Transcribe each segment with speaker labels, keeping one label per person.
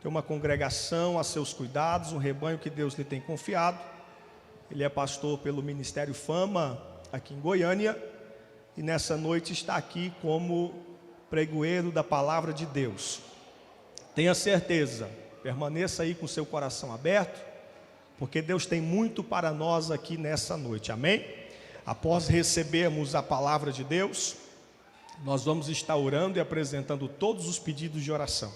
Speaker 1: tem uma congregação a seus cuidados, um rebanho que Deus lhe tem confiado. Ele é pastor pelo Ministério Fama, aqui em Goiânia, e nessa noite está aqui como pregoeiro da palavra de Deus. Tenha certeza, permaneça aí com seu coração aberto, porque Deus tem muito para nós aqui nessa noite, amém? Após recebermos a palavra de Deus, nós vamos estar orando e apresentando todos os pedidos de oração.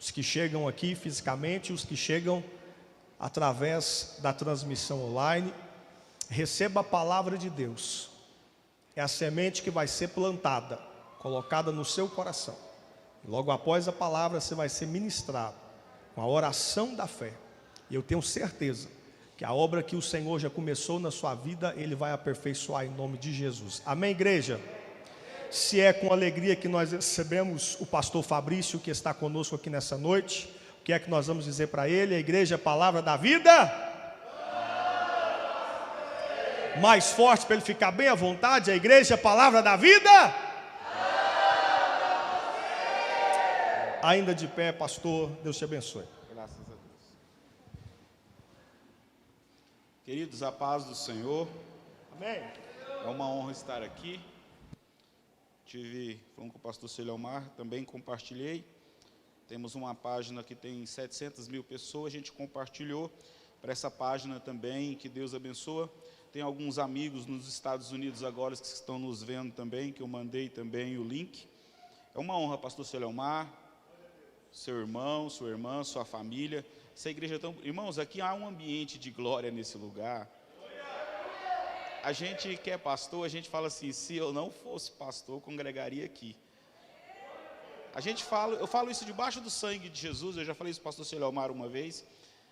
Speaker 1: Os que chegam aqui fisicamente, os que chegam através da transmissão online. Receba a palavra de Deus. É a semente que vai ser plantada, colocada no seu coração. E logo após a palavra você vai ser ministrado com a oração da fé. E eu tenho certeza que a obra que o Senhor já começou na sua vida, Ele vai aperfeiçoar em nome de Jesus. Amém, igreja? Se é com alegria que nós recebemos o pastor Fabrício, que está conosco aqui nessa noite, o que é que nós vamos dizer para ele? A igreja é a palavra da vida? Mais forte para ele ficar bem à vontade, a igreja é a palavra da vida? Ainda de pé, pastor, Deus te abençoe.
Speaker 2: Graças a Deus. Queridos, a paz do Senhor.
Speaker 1: Amém.
Speaker 2: É uma honra estar aqui. Estive falando com o pastor Celiomar, também compartilhei. Temos uma página que tem 700 mil pessoas, a gente compartilhou para essa página também, que Deus abençoa. Tem alguns amigos nos Estados Unidos agora que estão nos vendo também, que eu mandei também o link. É uma honra, pastor Celiomar, seu irmão, sua irmã, sua família. Essa igreja é tão... Irmãos, aqui há um ambiente de glória nesse lugar. A gente que é pastor, a gente fala assim, se eu não fosse pastor, eu congregaria aqui. Eu falo isso debaixo do sangue de Jesus, eu já falei isso para o pastor Celiomar uma vez.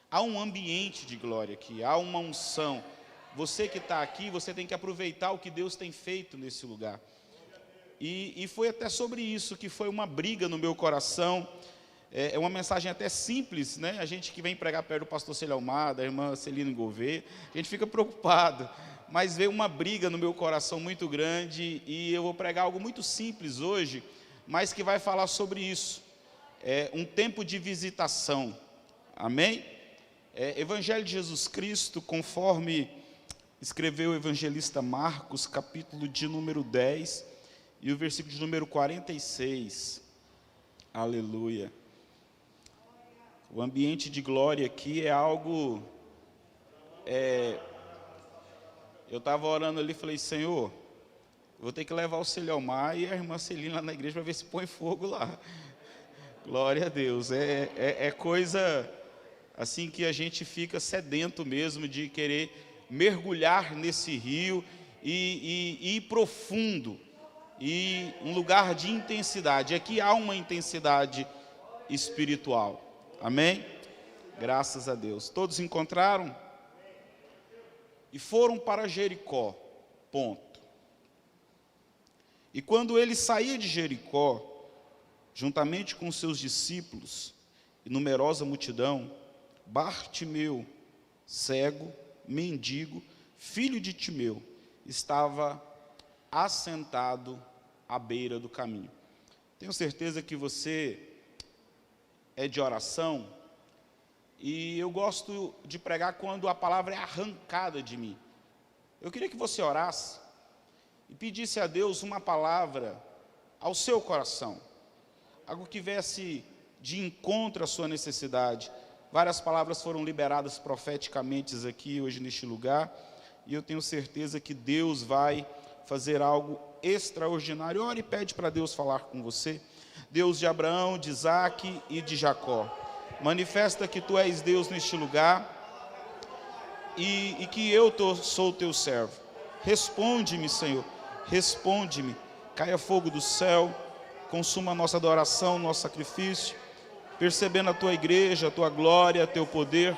Speaker 2: Há um ambiente de glória aqui, há uma unção. Você que está aqui, você tem que aproveitar o que Deus tem feito nesse lugar. E foi até sobre isso que foi uma briga no meu coração. É uma mensagem até simples, né? A gente que vem pregar perto do pastor Celiomar, da irmã Celina Gouveia, a gente fica preocupado. Mas veio uma briga no meu coração muito grande e eu vou pregar algo muito simples hoje, mas que vai falar sobre isso. É um tempo de visitação. Amém? Evangelho de Jesus Cristo, conforme escreveu o evangelista Marcos, capítulo de número 10 e o versículo de número 46. Aleluia. O ambiente de glória aqui é algo... Eu estava orando ali e falei, Senhor, eu vou ter que levar o Celiomar e a irmã Celina lá na igreja para ver se põe fogo lá. Glória a Deus. É coisa assim que a gente fica sedento mesmo de querer mergulhar nesse rio e ir profundo. E um lugar de intensidade. Aqui há uma intensidade espiritual. Amém? Graças a Deus. Todos encontraram? E foram para Jericó, ponto. E quando ele saía de Jericó, juntamente com seus discípulos e numerosa multidão, Bartimeu, cego, mendigo, filho de Timeu, estava assentado à beira do caminho. Tenho certeza que você é de oração, e eu gosto de pregar quando a palavra é arrancada de mim. Eu queria que você orasse e pedisse a Deus uma palavra ao seu coração. Algo que viesse de encontro à sua necessidade. Várias palavras foram liberadas profeticamente aqui hoje neste lugar. E eu tenho certeza que Deus vai fazer algo extraordinário. Ore e pede para Deus falar com você. Deus de Abraão, de Isaque e de Jacó. Manifesta que Tu és Deus neste lugar e que eu sou o Teu servo. Responde-me, Senhor, responde-me. Caia fogo do céu, consuma a nossa adoração, nosso sacrifício, percebendo a Tua igreja, a Tua glória, Teu poder,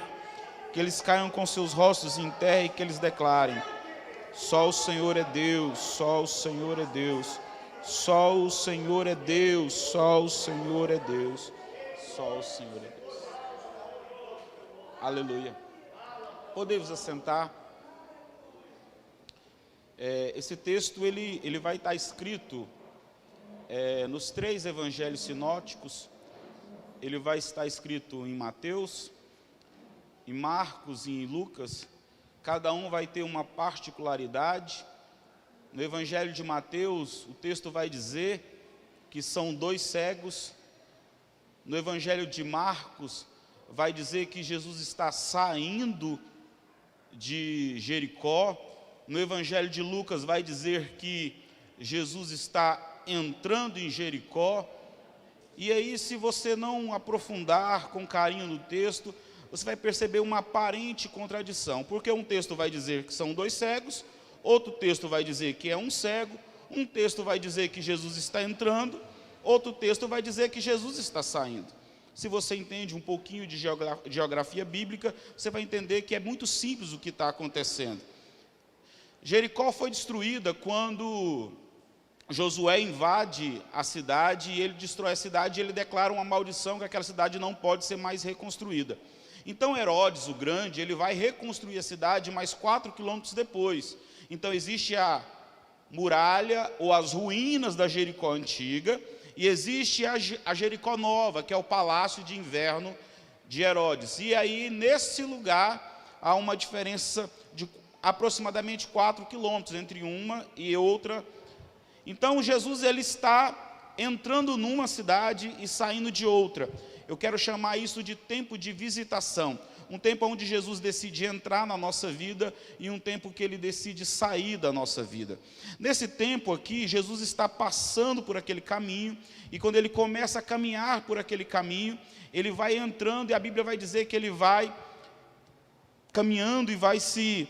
Speaker 2: que eles caiam com seus rostos em terra e que eles declarem, só o Senhor é Deus, só o Senhor é Deus, só o Senhor é Deus, só o Senhor é Deus, só o Senhor é Deus. Aleluia. Podemos assentar. Esse texto ele vai estar escrito nos 3 evangelhos sinóticos, ele vai estar escrito em Mateus, em Marcos e em Lucas. Cada um vai ter uma particularidade. No Evangelho de Mateus, o texto vai dizer que são 2 cegos. No Evangelho de Marcos, vai dizer que Jesus está saindo de Jericó. No Evangelho de Lucas, vai dizer que Jesus está entrando em Jericó. E aí, se você não aprofundar com carinho no texto, você vai perceber uma aparente contradição, porque um texto vai dizer que são 2 cegos, outro texto vai dizer que é um cego, um texto vai dizer que Jesus está entrando, outro texto vai dizer que Jesus está saindo. Se você entende um pouquinho de geografia bíblica, você vai entender que é muito simples o que está acontecendo. Jericó foi destruída quando Josué invade a cidade, e ele destrói a cidade, e ele declara uma maldição que aquela cidade não pode ser mais reconstruída. Então Herodes o Grande, ele vai reconstruir a cidade mais 4 quilômetros depois. Então existe a muralha ou as ruínas da Jericó antiga, e existe a Jericó nova, que é o palácio de inverno de Herodes. E aí nesse lugar há uma diferença de aproximadamente 4 quilômetros entre uma e outra. Então Jesus ele está entrando numa cidade e saindo de outra. Eu quero chamar isso de tempo de visitação. Um tempo onde Jesus decide entrar na nossa vida e um tempo que ele decide sair da nossa vida. Nesse tempo aqui, Jesus está passando por aquele caminho, e quando ele começa a caminhar por aquele caminho, ele vai entrando, e a Bíblia vai dizer que ele vai caminhando e vai se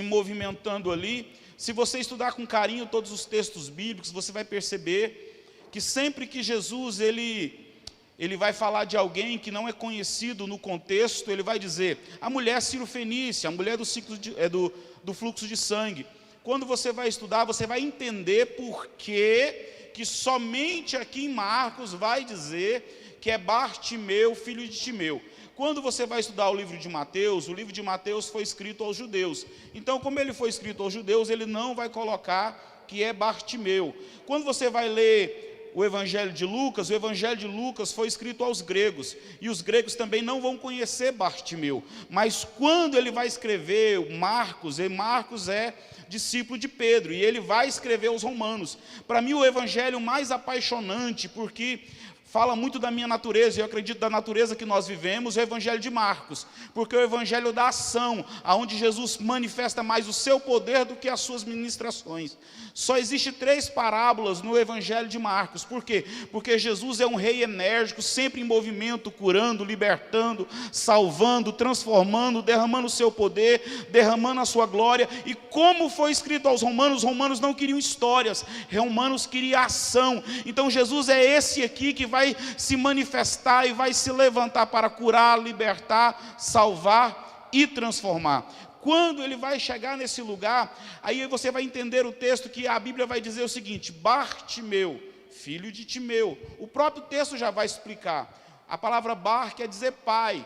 Speaker 2: movimentando ali. Se você estudar com carinho todos os textos bíblicos, você vai perceber que sempre que Jesus ele vai falar de alguém que não é conhecido no contexto, ele vai dizer, a mulher cirofenícia, a mulher do fluxo de sangue. Quando você vai estudar, você vai entender por que somente aqui em Marcos vai dizer que é Bartimeu, filho de Timeu. Quando você vai estudar o livro de Mateus foi escrito aos judeus. Então, como ele foi escrito aos judeus, ele não vai colocar que é Bartimeu. Quando você vai ler o Evangelho de Lucas foi escrito aos gregos, e os gregos também não vão conhecer Bartimeu. Mas quando ele vai escrever Marcos, e Marcos é discípulo de Pedro, e ele vai escrever aos romanos. Para mim, o Evangelho mais apaixonante, porque fala muito da minha natureza, e eu acredito da natureza que nós vivemos, é o Evangelho de Marcos, porque é o Evangelho da ação, onde Jesus manifesta mais o seu poder do que as suas ministrações. Só existe 3 parábolas no Evangelho de Marcos. Por quê? Porque Jesus é um rei enérgico, sempre em movimento, curando, libertando, salvando, transformando, derramando o seu poder, derramando a sua glória. E como foi escrito aos romanos, os romanos não queriam histórias, os romanos queriam ação. Então Jesus é esse aqui que vai se manifestar e vai se levantar para curar, libertar, salvar e transformar. Quando ele vai chegar nesse lugar, aí você vai entender o texto, que a Bíblia vai dizer o seguinte: Bartimeu, filho de Timeu. O próprio texto já vai explicar. A palavra Bar quer dizer pai,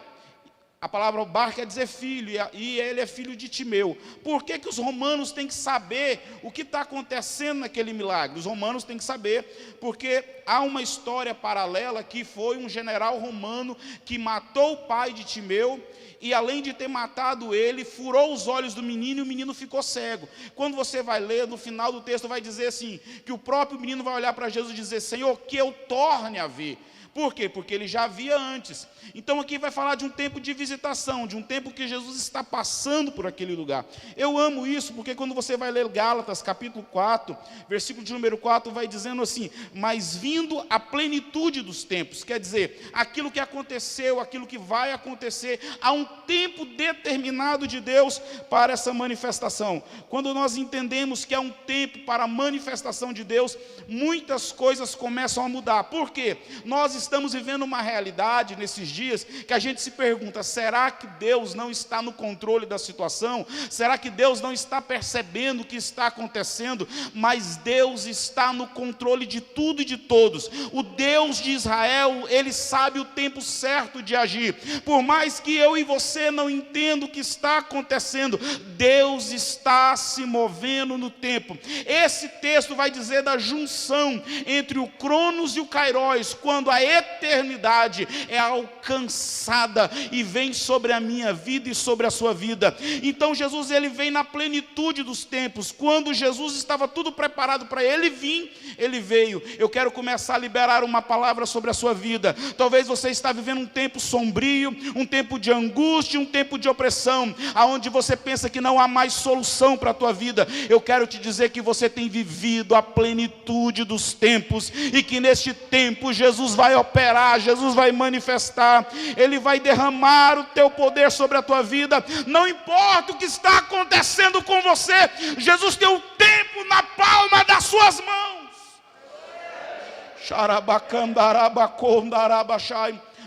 Speaker 2: a palavra Bar quer dizer filho, e ele é filho de Timeu. Por que os romanos têm que saber o que está acontecendo naquele milagre? Os romanos têm que saber, porque há uma história paralela, que foi um general romano que matou o pai de Timeu, e além de ter matado ele, furou os olhos do menino, e o menino ficou cego. Quando você vai ler, no final do texto vai dizer assim, que o próprio menino vai olhar para Jesus e dizer, Senhor, que eu torne a ver. Por quê? Porque ele já via antes. Então aqui vai falar de um tempo de visitação, de um tempo que Jesus está passando por aquele lugar. Eu amo isso, porque quando você vai ler Gálatas, capítulo 4, versículo de número 4, vai dizendo assim, mas vindo a plenitude dos tempos, quer dizer, aquilo que aconteceu, aquilo que vai acontecer, há um tempo determinado de Deus para essa manifestação. Quando nós entendemos que há um tempo para a manifestação de Deus, muitas coisas começam a mudar. Por quê? Nós estamos vivendo uma realidade nesses dias que a gente se pergunta, será que Deus não está no controle da situação? Será que Deus não está percebendo o que está acontecendo? Mas Deus está no controle de tudo e de todos. O Deus de Israel, Ele sabe o tempo certo de agir. Por mais que eu e você não entendam o que está acontecendo, Deus está se movendo no tempo. Esse texto vai dizer da junção entre o Cronos e o Kairos, quando a eternidade é alcançada e vem sobre a minha vida e sobre a sua vida. Então Jesus, ele vem na plenitude dos tempos. Quando Jesus estava tudo preparado para ele vir, ele veio. Eu quero começar a liberar uma palavra sobre a sua vida. Talvez você está vivendo um tempo sombrio, um tempo de angústia, um tempo de opressão, aonde você pensa que não há mais solução para a tua vida. Eu quero te dizer que você tem vivido a plenitude dos tempos, e que neste tempo Jesus vai operar, Jesus vai manifestar, Ele vai derramar o teu poder sobre a tua vida. Não importa o que está acontecendo com você, Jesus tem o tempo na palma das suas mãos.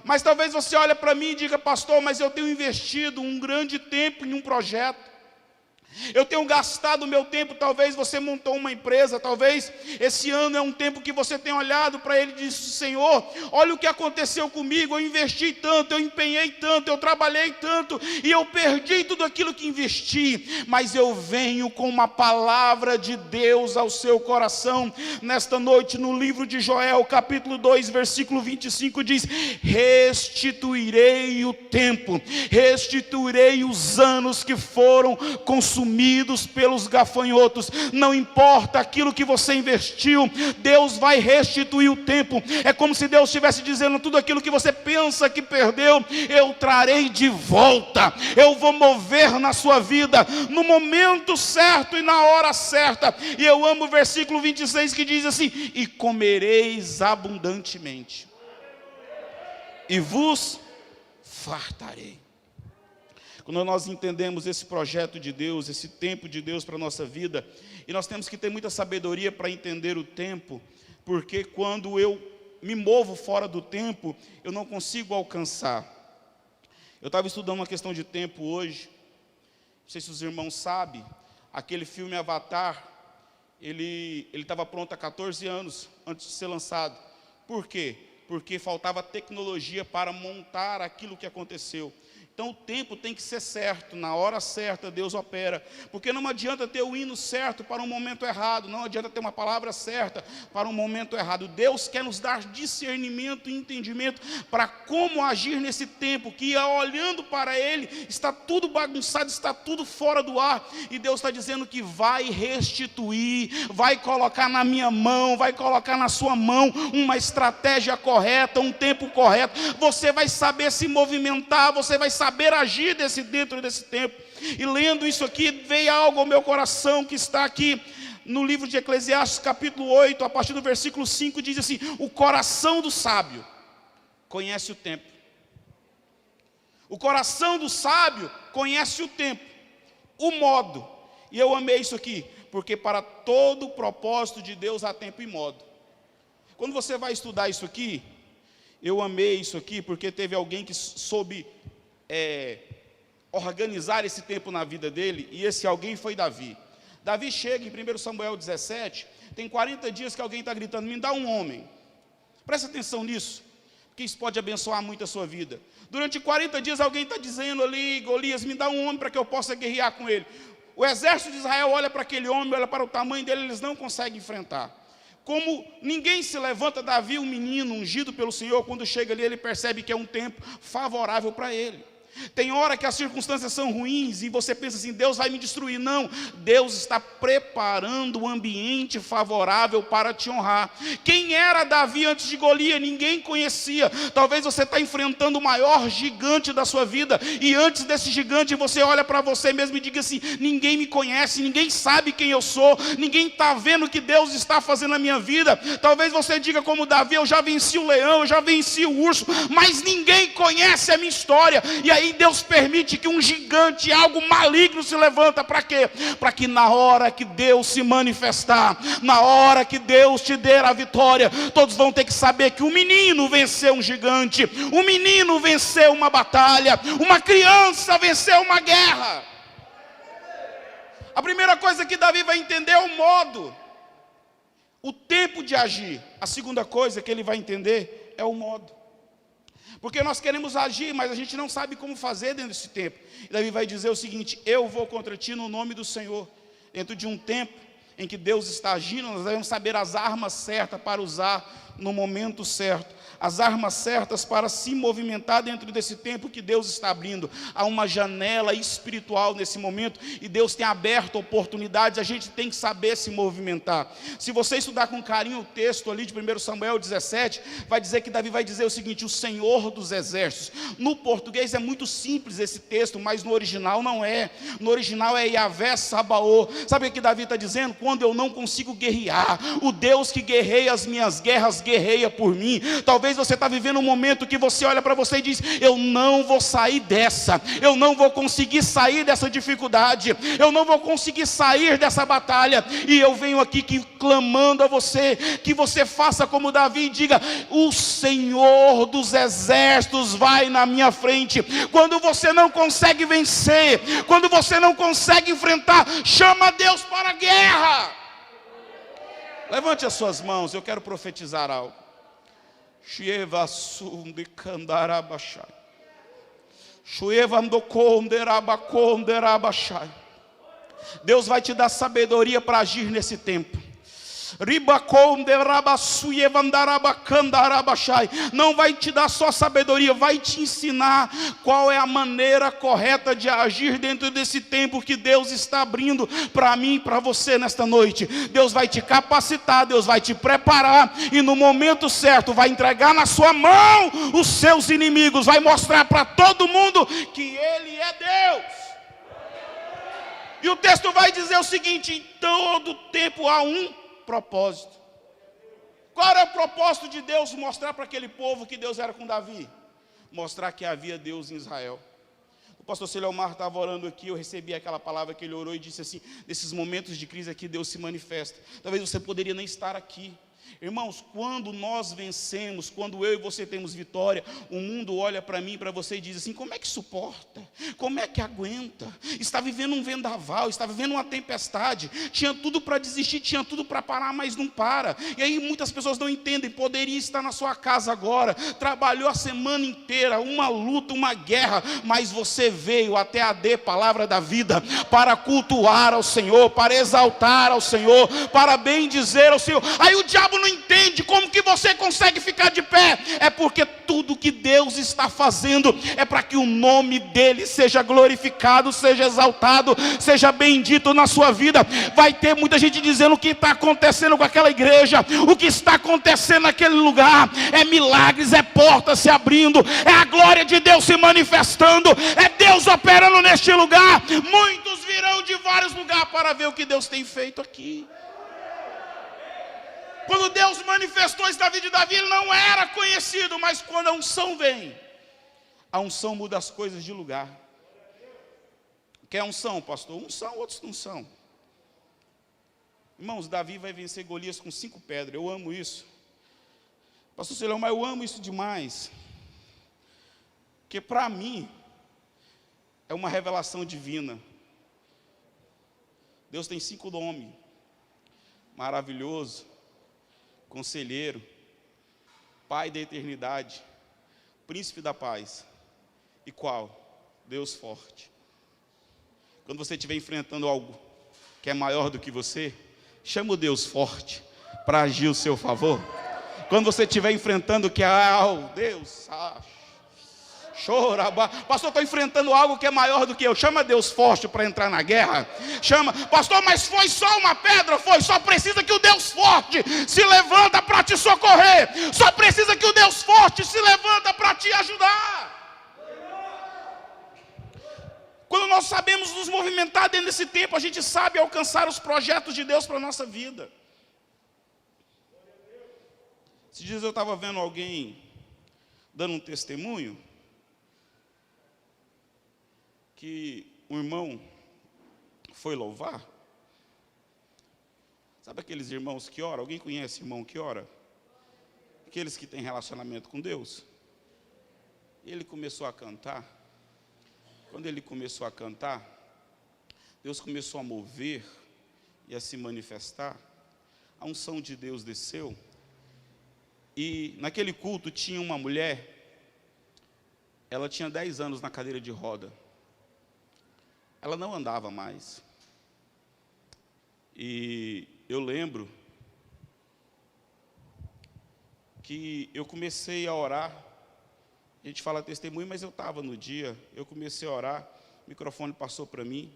Speaker 2: Mas talvez você olhe para mim e diga: pastor, mas eu tenho investido um grande tempo em um projeto, eu tenho gastado o meu tempo. Talvez você montou uma empresa, talvez esse ano é um tempo que você tem olhado para ele e disse: Senhor, olha o que aconteceu comigo, eu investi tanto, eu empenhei tanto, eu trabalhei tanto, e eu perdi tudo aquilo que investi. Mas eu venho com uma palavra de Deus ao seu coração, nesta noite. No livro de Joel, capítulo 2, versículo 25, diz: restituirei o tempo, restituirei os anos que foram consumidos pelos gafanhotos. Não importa aquilo que você investiu, Deus vai restituir o tempo. É como se Deus estivesse dizendo: tudo aquilo que você pensa que perdeu, eu trarei de volta. Eu vou mover na sua vida no momento certo e na hora certa. E eu amo o versículo 26, que diz assim: e comereis abundantemente, e vos fartarei. Quando nós entendemos esse projeto de Deus, esse tempo de Deus para a nossa vida, e nós temos que ter muita sabedoria para entender o tempo, porque quando eu me movo fora do tempo, eu não consigo alcançar. Eu estava estudando uma questão de tempo hoje, não sei se os irmãos sabem, aquele filme Avatar, ele estava pronto há 14 anos antes de ser lançado. Por quê? Porque faltava tecnologia para montar aquilo que aconteceu. Então o tempo tem que ser certo, na hora certa Deus opera, porque não adianta ter o hino certo para um momento errado, não adianta ter uma palavra certa para um momento errado. Deus quer nos dar discernimento e entendimento para como agir nesse tempo, que olhando para Ele, está tudo bagunçado, está tudo fora do ar, e Deus está dizendo que vai restituir, vai colocar na minha mão, vai colocar na sua mão uma estratégia correta, um tempo correto. Você vai saber se movimentar, você vai saber agir dentro desse tempo. E lendo isso aqui, veio algo ao meu coração que está aqui no livro de Eclesiastes, capítulo 8, a partir do versículo 5, diz assim: o coração do sábio conhece o tempo. O coração do sábio conhece o tempo, o modo. E eu amei isso aqui, porque para todo o propósito de Deus há tempo e modo. Quando você vai estudar isso aqui, eu amei isso aqui, porque teve alguém que soube organizar esse tempo na vida dele, e esse alguém foi Davi. Davi chega em 1 Samuel 17, tem 40 dias que alguém está gritando: me dá um homem. Presta atenção nisso, porque isso pode abençoar muito a sua vida. Durante 40 dias alguém está dizendo ali: Golias, me dá um homem para que eu possa guerrear com ele. O exército de Israel olha para aquele homem, olha para o tamanho dele, eles não conseguem enfrentar. Como ninguém se levanta, Davi, um menino ungido pelo Senhor, quando chega ali, ele percebe que é um tempo favorável para ele. Tem hora que as circunstâncias são ruins e você pensa assim: Deus vai me destruir. Não, Deus está preparando um ambiente favorável para te honrar. Quem era Davi antes de Golias? Ninguém conhecia. Talvez você está enfrentando o maior gigante da sua vida, e antes desse gigante você olha para você mesmo e diga assim: ninguém me conhece, ninguém sabe quem eu sou, ninguém está vendo o que Deus está fazendo na minha vida. Talvez você diga como Davi: eu já venci o leão, eu já venci o urso, mas ninguém conhece a minha história. E aí Deus permite que um gigante, algo maligno se levanta. Para quê? Para que na hora que Deus se manifestar, na hora que Deus te der a vitória, todos vão ter que saber que o menino venceu um gigante, o menino venceu uma batalha, uma criança venceu uma guerra. A primeira coisa que Davi vai entender é o modo, o tempo de agir. A segunda coisa que ele vai entender é o modo. Porque nós queremos agir, mas a gente não sabe como fazer dentro desse tempo. E Davi vai dizer o seguinte: eu vou contra ti no nome do Senhor. Dentro de um tempo em que Deus está agindo, nós devemos saber as armas certas para usar no momento certo, as armas certas para se movimentar dentro desse tempo que Deus está abrindo. Há uma janela espiritual nesse momento e Deus tem aberto oportunidades, a gente tem que saber se movimentar. Se você estudar com carinho o texto ali de 1 Samuel 17, vai dizer que Davi vai dizer o seguinte: o Senhor dos Exércitos. No português é muito simples esse texto, mas no original não é. No original é Yahvé Sabaô. Sabe o que Davi está dizendo? Quando eu não consigo guerrear, o Deus que guerreia as minhas guerras, guerreia por mim. Talvez você está vivendo um momento que você olha para você e diz: eu não vou sair dessa, eu não vou conseguir sair dessa dificuldade, eu não vou conseguir sair dessa batalha. E eu venho aqui clamando a você, que você faça como Davi e diga: o Senhor dos Exércitos vai na minha frente. Quando você não consegue vencer, quando você não consegue enfrentar, chama Deus para a guerra. Levante as suas mãos, eu quero profetizar algo. Deus vai te dar sabedoria para agir nesse tempo. Não vai te dar só sabedoria, vai te ensinar qual é a maneira correta de agir dentro desse tempo que Deus está abrindo para mim e para você nesta noite. Deus vai te capacitar, Deus vai te preparar, e no momento certo vai entregar na sua mão os seus inimigos, vai mostrar para todo mundo que Ele é Deus. E o texto vai dizer o seguinte: em todo tempo há um propósito. Qual era o propósito de Deus? Mostrar para aquele povo que Deus era com Davi, mostrar que havia Deus em Israel. O pastor Celeomar estava orando aqui, eu recebi aquela palavra que ele orou e disse assim: nesses momentos de crise aqui Deus se manifesta. Talvez você poderia nem estar aqui. Irmãos, quando nós vencemos, quando eu e você temos vitória, o mundo olha para mim e para você e diz assim: como é que suporta? Como é que aguenta? Está vivendo um vendaval, está vivendo uma tempestade, tinha tudo para desistir, tinha tudo para parar, mas não para. E aí muitas pessoas não entendem, poderia estar na sua casa agora, trabalhou a semana inteira, uma luta, uma guerra, mas você veio até a D, Palavra da Vida, para cultuar ao Senhor, para exaltar ao Senhor, para bendizer ao Senhor. Aí o diabo não entende como que você consegue ficar de pé. É porque tudo que Deus está fazendo é para que o nome dele seja glorificado, seja exaltado, seja bendito na sua vida. Vai ter muita gente dizendo o que está acontecendo com aquela igreja, o que está acontecendo naquele lugar é milagres, é portas se abrindo, é a glória de Deus se manifestando, é Deus operando neste lugar. Muitos virão de vários lugares para ver o que Deus tem feito aqui. Quando Deus manifestou isso na vida de Davi, ele não era conhecido, mas quando a unção vem, a unção muda as coisas de lugar. Quer unção, pastor? Unção, outros não são. Irmãos, Davi vai vencer Golias com 5 pedras, eu amo isso. Pastor Celão, mas eu amo isso demais. Porque para mim, é uma revelação divina. Deus tem 5 nomes: maravilhoso, Conselheiro, Pai da eternidade, Príncipe da paz. E qual? Deus forte. Quando você estiver enfrentando algo que é maior do que você, chama o Deus forte para agir ao seu favor. Quando você estiver enfrentando que Deus, chora, pastor, estou enfrentando algo que é maior do que eu. Chama Deus forte para entrar na guerra. Chama, pastor, mas foi só uma pedra? Foi, só precisa que o Deus forte se levanta para te socorrer. Só precisa que o Deus forte se levanta para te ajudar. Quando nós sabemos nos movimentar dentro desse tempo, a gente sabe alcançar os projetos de Deus para a nossa vida. Esses dias eu estava vendo alguém dando um testemunho, que um irmão foi louvar. Sabe aqueles irmãos que oram? Alguém conhece irmão que ora? Aqueles que têm relacionamento com Deus. Ele começou a cantar. Quando ele começou a cantar, Deus começou a mover e a se manifestar. A unção de Deus desceu. E naquele culto tinha uma mulher. Ela tinha 10 anos na cadeira de roda. Ela não andava mais. E eu lembro que eu comecei a orar. A gente fala testemunho, mas eu estava no dia. Eu comecei a orar, o microfone passou para mim.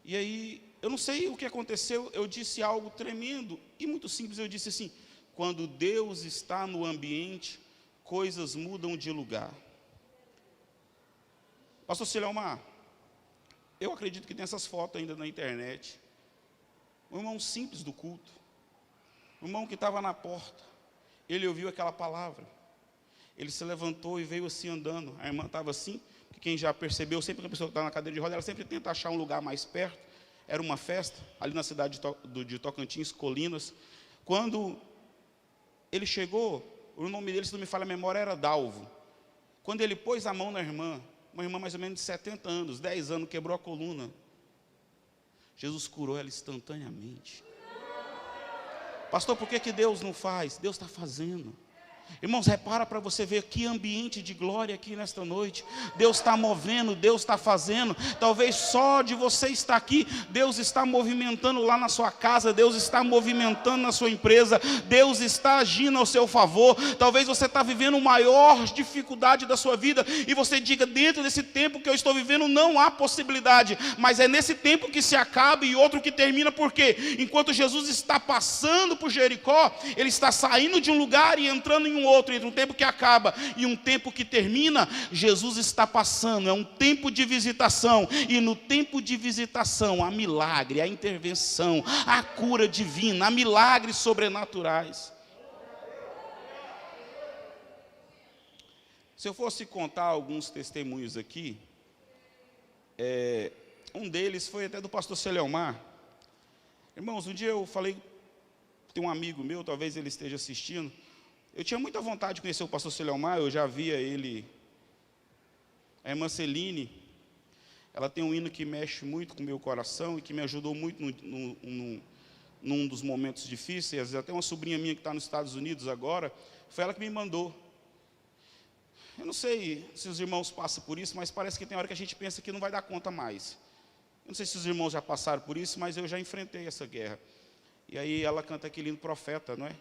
Speaker 2: E aí, eu não sei o que aconteceu, eu disse algo tremendo e muito simples. Eu disse assim: quando Deus está no ambiente, coisas mudam de lugar. Pastor Celiomar, eu acredito que tem essas fotos ainda na internet. Um irmão simples do culto, um irmão que estava na porta, ele ouviu aquela palavra, ele se levantou e veio assim andando. A irmã estava assim, que quem já percebeu, sempre que a pessoa está na cadeira de roda, ela sempre tenta achar um lugar mais perto. Era uma festa, ali na cidade de Tocantins, Colinas. Quando ele chegou, o nome dele, se não me falha a memória, era Dalvo. Quando ele pôs a mão na irmã, uma irmã mais ou menos de 70 anos, 10 anos, quebrou a coluna. Jesus curou ela instantaneamente. Pastor, por que Deus não faz? Deus está fazendo. Irmãos, repara para você ver que ambiente de glória aqui nesta noite. Deus está movendo, Deus está fazendo. Talvez só de você estar aqui, Deus está movimentando lá na sua casa, Deus está movimentando na sua empresa, Deus está agindo ao seu favor. Talvez você está vivendo a maior dificuldade da sua vida e você diga: dentro desse tempo que eu estou vivendo não há possibilidade, mas é nesse tempo que se acaba e outro que termina. Porque enquanto Jesus está passando por Jericó, ele está saindo de um lugar e entrando em um outro, entre um tempo que acaba e um tempo que termina. Jesus está passando, é um tempo de visitação, e no tempo de visitação há milagre, há intervenção, há cura divina, há milagres sobrenaturais. Se eu fosse contar alguns testemunhos aqui, um deles foi até do pastor Celiomar. Irmãos, um dia eu falei, tem um amigo meu, talvez ele esteja assistindo. Eu tinha muita vontade de conhecer o pastor Celiomar, eu já via ele. A irmã Celine, ela tem um hino que mexe muito com o meu coração e que me ajudou muito num dos momentos difíceis. Até uma sobrinha minha que está nos Estados Unidos agora, foi ela que me mandou. Eu não sei se os irmãos passam por isso, mas parece que tem hora que a gente pensa que não vai dar conta mais. Eu não sei se os irmãos já passaram por isso, mas eu já enfrentei essa guerra. E aí ela canta aquele hino Profeta, não é?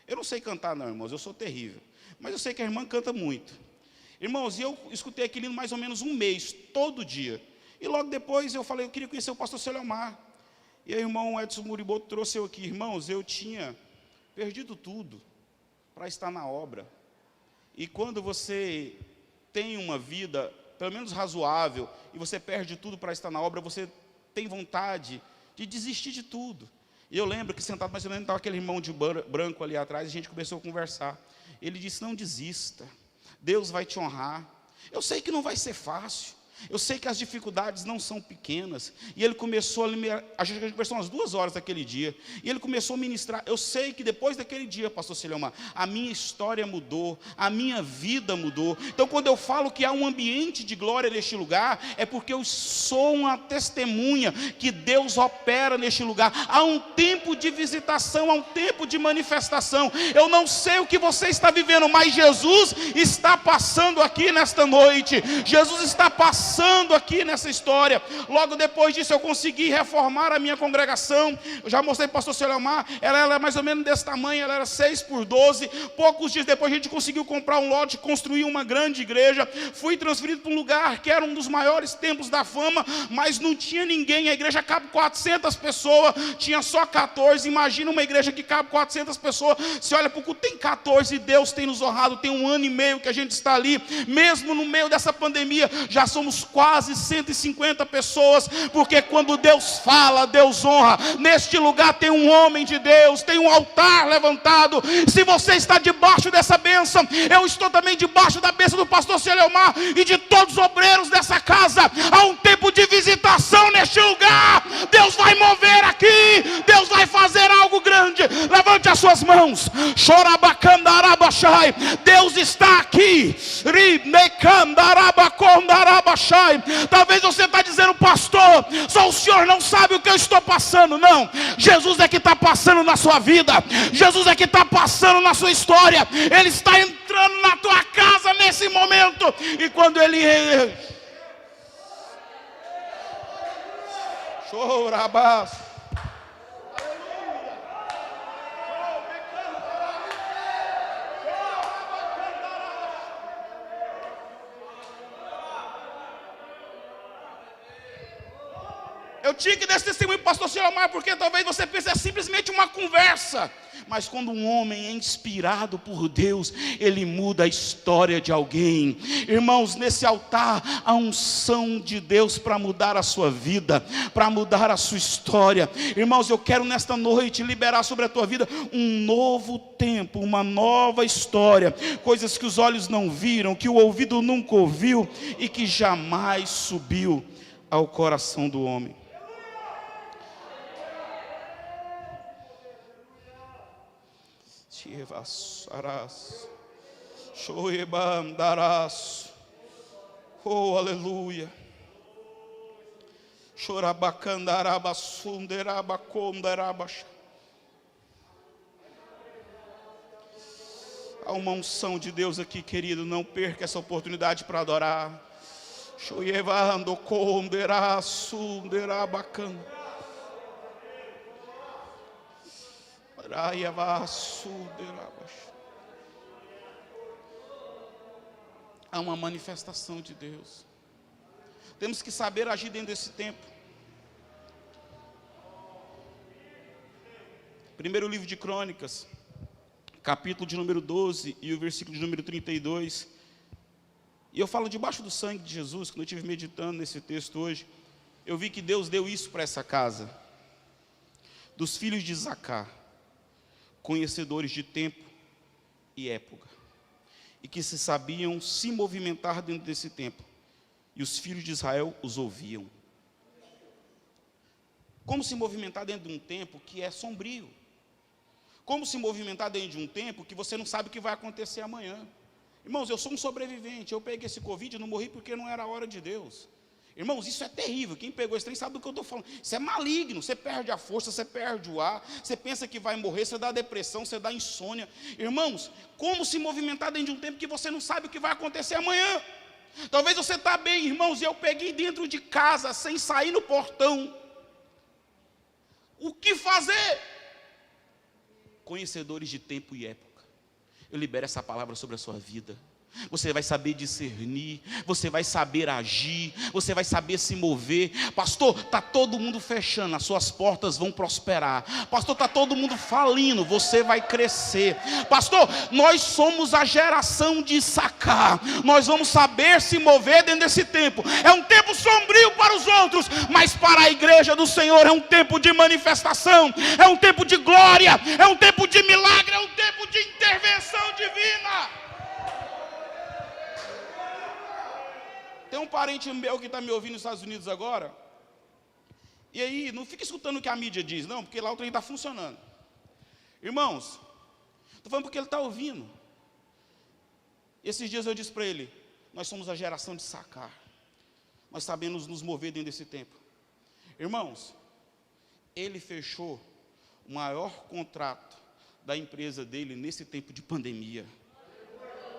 Speaker 2: Eu não sei cantar não, irmãos, eu sou terrível. Mas eu sei que a irmã canta muito. Irmãos, e eu escutei aquele hino mais ou menos um mês, todo dia. E logo depois eu falei, eu queria conhecer o pastor Celiomar. E aí o irmão Edson Muriboto trouxe eu aqui. Irmãos, eu tinha perdido tudo para estar na obra. E quando você tem uma vida, pelo menos razoável, e você perde tudo para estar na obra, você tem vontade de desistir de tudo. E eu lembro que sentado mais ou menos estava aquele irmão de branco ali atrás, e a gente começou a conversar. Ele disse: não desista, Deus vai te honrar. Eu sei que não vai ser fácil, eu sei que as dificuldades não são pequenas. E ele começou a gente conversou umas 2 horas daquele dia, e ele começou a ministrar. Eu sei que depois daquele dia, pastor Celiomar, a minha história mudou, a minha vida mudou. Então quando eu falo que há um ambiente de glória neste lugar, é porque eu sou uma testemunha que Deus opera neste lugar. Há um tempo de visitação, há um tempo de manifestação. Eu não sei o que você está vivendo, mas Jesus está passando aqui nesta noite. Jesus está passando aqui nessa história. Logo depois disso eu consegui reformar a minha congregação. Eu já mostrei para o pastor Celiomar, ela era mais ou menos desse tamanho, ela era 6x12. Poucos dias depois a gente conseguiu comprar um lote, construir uma grande igreja. Fui transferido para um lugar que era um dos maiores templos da fama, mas não tinha ninguém. A igreja cabe 400 pessoas, tinha só 14. Imagina uma igreja que cabe 400 pessoas. Você olha para o culto, tem 14, e Deus tem nos honrado. Tem 1 ano e meio que a gente está ali, mesmo no meio dessa pandemia, já somos quase 150 pessoas, porque quando Deus fala, Deus honra. Neste lugar tem um homem de Deus, tem um altar levantado. Se você está debaixo dessa bênção, eu estou também debaixo da bênção do pastor Celiomar e de todos os obreiros dessa casa. Há um tempo de visitação neste lugar. Deus vai mover aqui, Deus vai fazer algo grande. Levante as suas mãos. Deus está aqui. Talvez você está dizendo: pastor, só o senhor não sabe o que eu estou passando. Não, Jesus é que está passando na sua vida, Jesus é que está passando na sua história. Ele está entrando na tua casa nesse momento. E quando Ele chorabas, Eu tinha que dar esse testemunho para o pastor Silomar, porque talvez você pense é simplesmente uma conversa. Mas quando um homem é inspirado por Deus, ele muda a história de alguém. Irmãos, nesse altar há unção de Deus para mudar a sua vida, para mudar a sua história. Irmãos, eu quero nesta noite liberar sobre a tua vida um novo tempo, uma nova história. Coisas que os olhos não viram, que o ouvido nunca ouviu e que jamais subiu ao coração do homem. Oh, aleluia. Há uma unção de Deus aqui, querido. Não perca essa oportunidade para adorar. Há uma manifestação de Deus. Temos que saber agir dentro desse tempo. Primeiro livro de Crônicas, capítulo de número 12 e o versículo de número 32. E eu falo debaixo do sangue de Jesus, quando eu estive meditando nesse texto hoje, eu vi que Deus deu isso para essa casa. Dos filhos de Isacar, conhecedores de tempo e época, e que se sabiam se movimentar dentro desse tempo, e os filhos de Israel os ouviam. Como se movimentar dentro de um tempo que é sombrio? Como se movimentar dentro de um tempo que você não sabe o que vai acontecer amanhã? Irmãos, eu sou um sobrevivente, eu peguei esse Covid e não morri porque não era a hora de Deus. Irmãos, isso é terrível. Quem pegou esse trem sabe do que eu estou falando. Isso é maligno. Você perde a força, você perde o ar, você pensa que vai morrer, você dá depressão, você dá insônia. Irmãos, como se movimentar dentro de um tempo que você não sabe o que vai acontecer amanhã? Talvez você está bem, irmãos, e eu peguei dentro de casa, sem sair no portão. O que fazer? Conhecedores de tempo e época. Eu libero essa palavra sobre a sua vida. Você vai saber discernir, você vai saber agir, você vai saber se mover. Pastor, está todo mundo fechando, as suas portas vão prosperar. Pastor, está todo mundo falindo, você vai crescer. Pastor, nós somos a geração de Isacar. Nós vamos saber se mover dentro desse tempo. É um tempo sombrio para os outros, mas para a igreja do Senhor é um tempo de manifestação, é um tempo de glória, é um tempo de milagre, é um tempo de intervenção divina. Tem um parente meu que está me ouvindo nos Estados Unidos agora. E aí, não fica escutando o que a mídia diz, não, porque lá o trem está funcionando. Irmãos, estou falando porque ele está ouvindo. Esses dias eu disse para ele, nós somos a geração de Isacar. Nós sabemos nos mover dentro desse tempo. Irmãos, ele fechou o maior contrato da empresa dele nesse tempo de pandemia.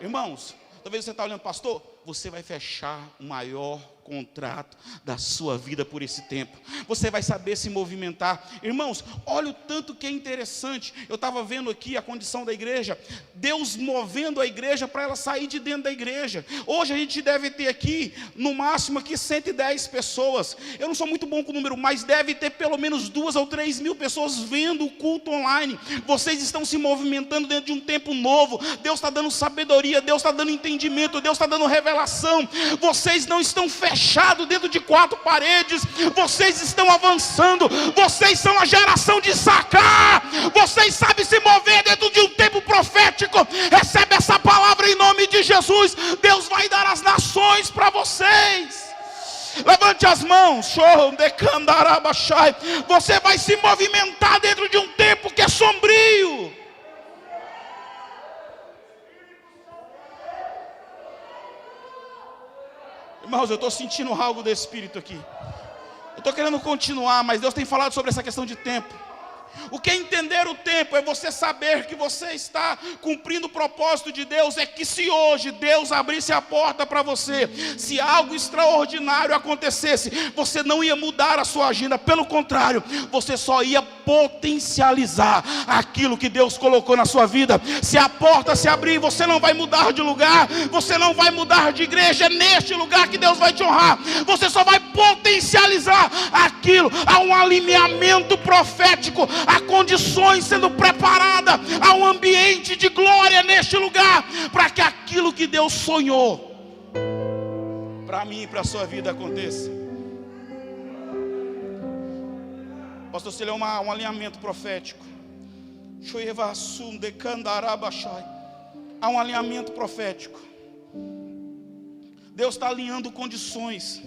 Speaker 2: Irmãos, talvez você está olhando, pastor, você vai fechar o maior contrato da sua vida por esse tempo. Você vai saber se movimentar. Irmãos, olha o tanto que é interessante. Eu estava vendo aqui a condição da igreja. Deus movendo a igreja para ela sair de dentro da igreja. Hoje a gente deve ter aqui, no máximo aqui, 110 pessoas. Eu não sou muito bom com o número, mas deve ter pelo menos 2 ou 3 mil pessoas vendo o culto online. Vocês estão se movimentando dentro de um tempo novo. Deus está dando sabedoria, Deus está dando entendimento, Deus está dando revelação. Vocês não estão fechados dentro de 4 paredes, vocês estão avançando, vocês são a geração de Isacar, vocês sabem se mover dentro de um tempo profético. Recebe essa palavra em nome de Jesus. Deus vai dar as nações para vocês. Levante as mãos. Você vai se movimentar dentro de um tempo que é sombrio. Irmãos, eu estou sentindo algo do Espírito aqui. Eu estou querendo continuar, mas Deus tem falado sobre essa questão de tempo. O que é entender o tempo é você saber que você está cumprindo o propósito de Deus. É que se hoje Deus abrisse a porta para você, se algo extraordinário acontecesse, você não ia mudar a sua agenda. Pelo contrário, você só ia potencializar aquilo que Deus colocou na sua vida. Se a porta se abrir, você não vai mudar de lugar, você não vai mudar de igreja. É neste lugar que Deus vai te honrar. Você só vai potencializar aquilo. Há um alinhamento profético, há condições sendo preparadas, há um ambiente de glória neste lugar, para que aquilo que Deus sonhou para mim e para a sua vida aconteça. Pastor, se ele é um alinhamento profético. Há um alinhamento profético. Deus está alinhando condições,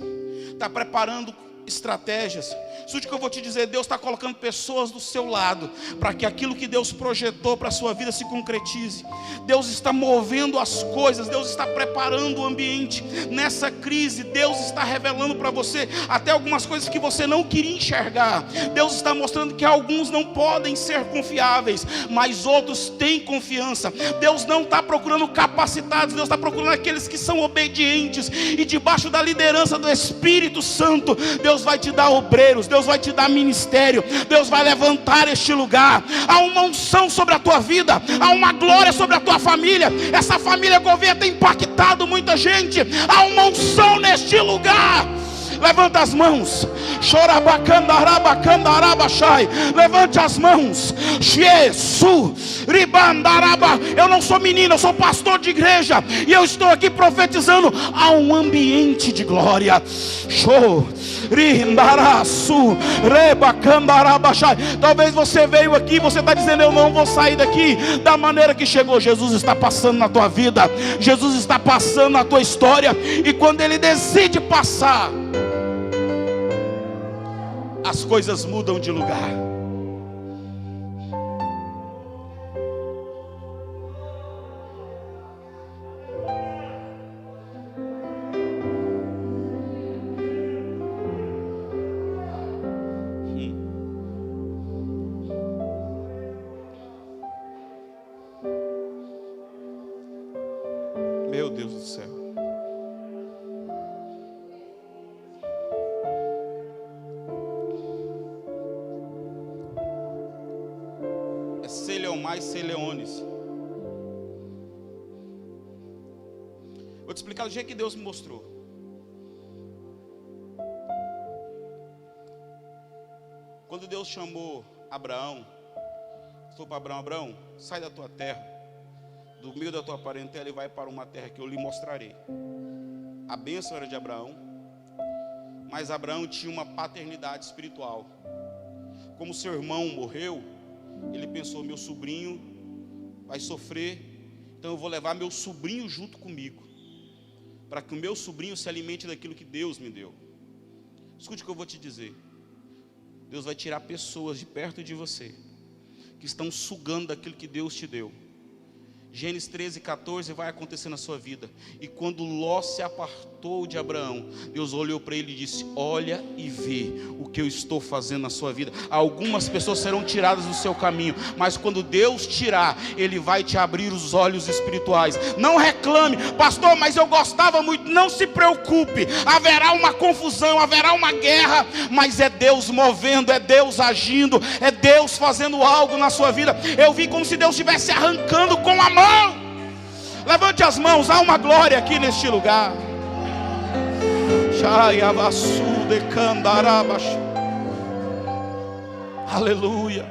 Speaker 2: está preparando estratégias. Escute o que eu vou te dizer: Deus está colocando pessoas do seu lado, para que aquilo que Deus projetou para a sua vida se concretize. Deus está movendo as coisas, Deus está preparando o ambiente. Nessa crise, Deus está revelando para você até algumas coisas que você não queria enxergar. Deus está mostrando que alguns não podem ser confiáveis, mas outros têm confiança. Deus não está procurando capacitados, Deus está procurando aqueles que são obedientes, e debaixo da liderança do Espírito Santo, Deus vai te dar obreiros, Deus vai te dar ministério, Deus vai levantar este lugar. Há uma unção sobre a tua vida, há uma glória sobre a tua família. Essa família Gouveia tem impactado muita gente. Há uma unção neste lugar. Levanta as mãos. Levante as mãos. Jesus. Eu não sou menino, eu sou pastor de igreja, e eu estou aqui profetizando. Há um ambiente de glória. Show. Talvez você veio aqui, você está dizendo: eu não vou sair daqui da maneira que chegou. Jesus está passando na tua vida, Jesus está passando na tua história, e quando Ele decide passar, as coisas mudam de lugar. Meu Deus do céu. É Celeon mais Celeones. Vou te explicar do jeito que Deus me mostrou. Quando Deus chamou Abraão, falou para Abraão: Abraão, sai da tua terra, do meio da tua parentela, e vai para uma terra que eu lhe mostrarei. A bênção era de Abraão, mas Abraão tinha uma paternidade espiritual. Como seu irmão morreu, ele pensou: meu sobrinho vai sofrer, então eu vou levar meu sobrinho junto comigo, para que o meu sobrinho se alimente daquilo que Deus me deu. Escute o que eu vou te dizer: Deus vai tirar pessoas de perto de você que estão sugando daquilo que Deus te deu. Gênesis 13:14 vai acontecer na sua vida. E quando Ló se apartou de Abraão, Deus olhou para ele e disse: olha e vê o que eu estou fazendo na sua vida. Algumas pessoas serão tiradas do seu caminho, mas quando Deus tirar, Ele vai te abrir os olhos espirituais. Não reclame: pastor, mas eu gostava muito. Não se preocupe, haverá uma confusão, haverá uma guerra, mas é Deus movendo, é Deus agindo, é Deus fazendo algo na sua vida. Eu vi como se Deus estivesse arrancando com a mão. Levante as mãos, há uma glória aqui neste lugar. Aleluia.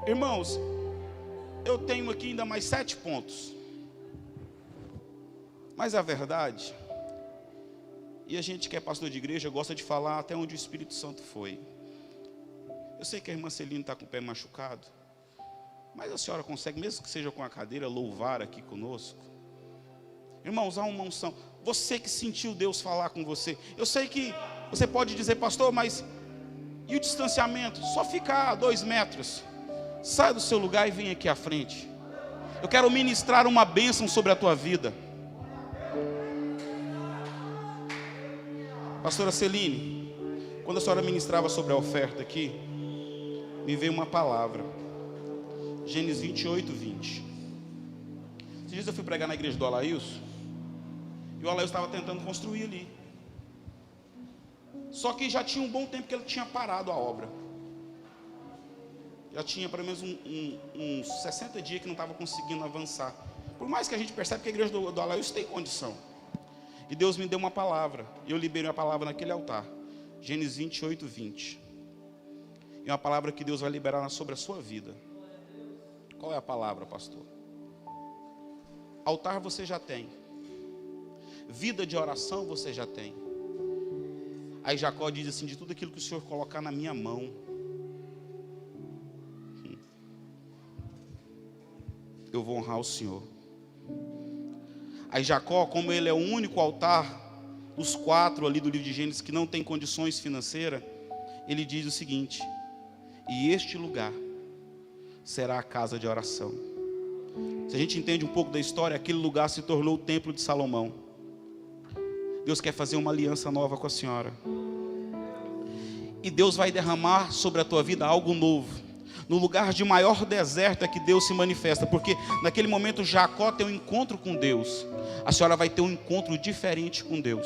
Speaker 2: Irmãos, eu tenho aqui ainda mais 7 pontos. Mas a verdade, e a gente que é pastor de igreja gosta de falar até onde o Espírito Santo foi. Eu sei que a irmã Celina está com o pé machucado, mas a senhora consegue, mesmo que seja com a cadeira, louvar aqui conosco? Irmãos, há uma unção. Você que sentiu Deus falar com você. Eu sei que você pode dizer: pastor, mas e o distanciamento? Só ficar a 2 metros. Sai do seu lugar e vem aqui à frente. Eu quero ministrar uma bênção sobre a tua vida. Pastora Celine, quando a senhora ministrava sobre a oferta aqui, me veio uma palavra. Gênesis 28:20. Esses dias eu fui pregar na igreja do Alailson, e o Alailson estava tentando construir ali. Só que já tinha um bom tempo que ele tinha parado a obra. Já tinha pelo menos uns 60 dias que não estava conseguindo avançar. Por mais que a gente percebe que a igreja do Alaúde tem condição. E Deus me deu uma palavra. E eu liberei a palavra naquele altar. Gênesis 28, 20. E uma palavra que Deus vai liberar sobre a sua vida. Qual é a palavra, pastor? Altar você já tem. Vida de oração você já tem. Aí Jacó diz assim: de tudo aquilo que o Senhor colocar na minha mão, eu vou honrar o Senhor. Aí Jacó, como ele é o único altar dos 4 ali do livro de Gênesis que não tem condições financeiras, ele diz o seguinte: e este lugar será a casa de oração. Se a gente entende um pouco da história, aquele lugar se tornou o templo de Salomão. Deus quer fazer uma aliança nova com a senhora. E Deus vai derramar sobre a tua vida algo novo. No lugar de maior deserto é que Deus se manifesta. Porque naquele momento Jacó tem um encontro com Deus. A senhora vai ter um encontro diferente com Deus.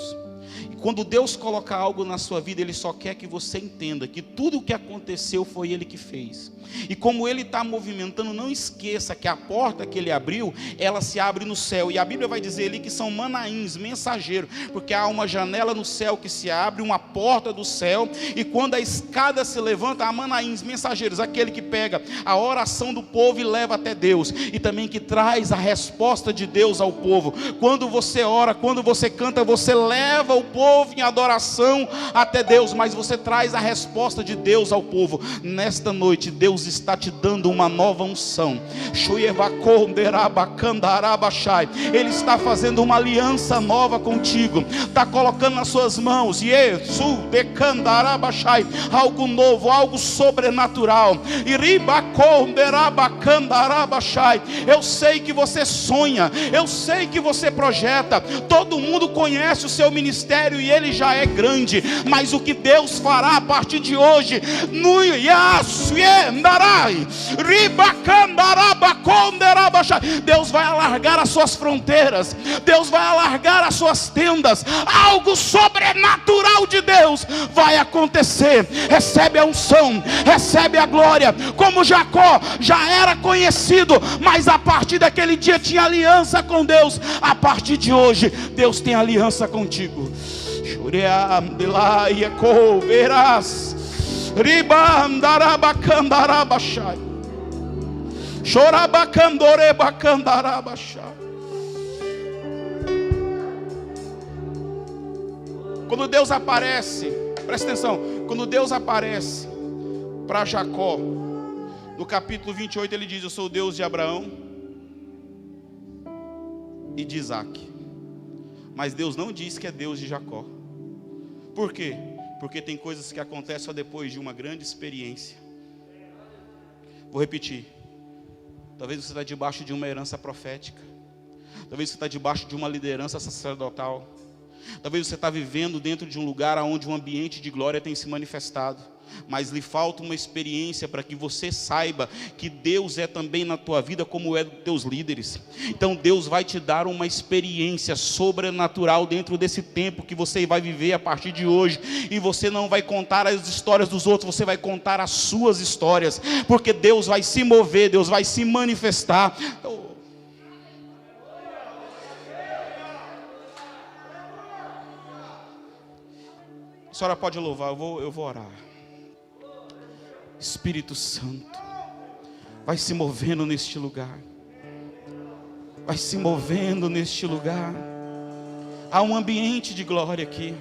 Speaker 2: E quando Deus coloca algo na sua vida, Ele só quer que você entenda que tudo o que aconteceu foi Ele que fez. E como Ele está movimentando, não esqueça que a porta que Ele abriu, ela se abre no céu. E a Bíblia vai dizer ali que são manaíns, mensageiros, porque há uma janela no céu que se abre, uma porta do céu. E quando a escada se levanta, há manaíns, mensageiros, aquele que pega a oração do povo e leva até Deus. E também que traz a resposta de Deus ao povo. Quando você ora, quando você canta, você leva o povo em adoração até Deus, mas você traz a resposta de Deus ao povo. Nesta noite Deus está te dando uma nova unção. Ele está fazendo uma aliança nova contigo, está colocando nas suas mãos algo novo, algo sobrenatural. Eu sei que você sonha, eu sei que você projeta, todo mundo conhece o seu ministério e ele já é grande, mas o que Deus fará a partir de hoje, Deus vai alargar as suas fronteiras, Deus vai alargar as suas tendas, algo sobrenatural de Deus vai acontecer. Recebe a unção, recebe a glória. Como Jacó já era conhecido, mas a partir daquele dia tinha aliança com Deus, a partir de hoje Deus tem aliança contigo. Verás quando Deus aparece, presta atenção, quando Deus aparece para Jacó, no capítulo 28 ele diz: eu sou o Deus de Abraão e de Isaac. Mas Deus não diz que é Deus de Jacó. Por quê? Porque tem coisas que acontecem só depois de uma grande experiência. Vou repetir. Talvez você está debaixo de uma herança profética. Talvez você está debaixo de uma liderança sacerdotal. Talvez você está vivendo dentro de um lugar onde um ambiente de glória tem se manifestado. Mas lhe falta uma experiência para que você saiba que Deus é também na tua vida como é dos teus líderes. Então Deus vai te dar uma experiência sobrenatural dentro desse tempo que você vai viver a partir de hoje. E você não vai contar as histórias dos outros, você vai contar as suas histórias. Porque Deus vai se mover, Deus vai se manifestar. A senhora pode louvar, eu vou orar. Espírito Santo, vai se movendo neste lugar. Vai se movendo neste lugar. Há um ambiente de glória aqui.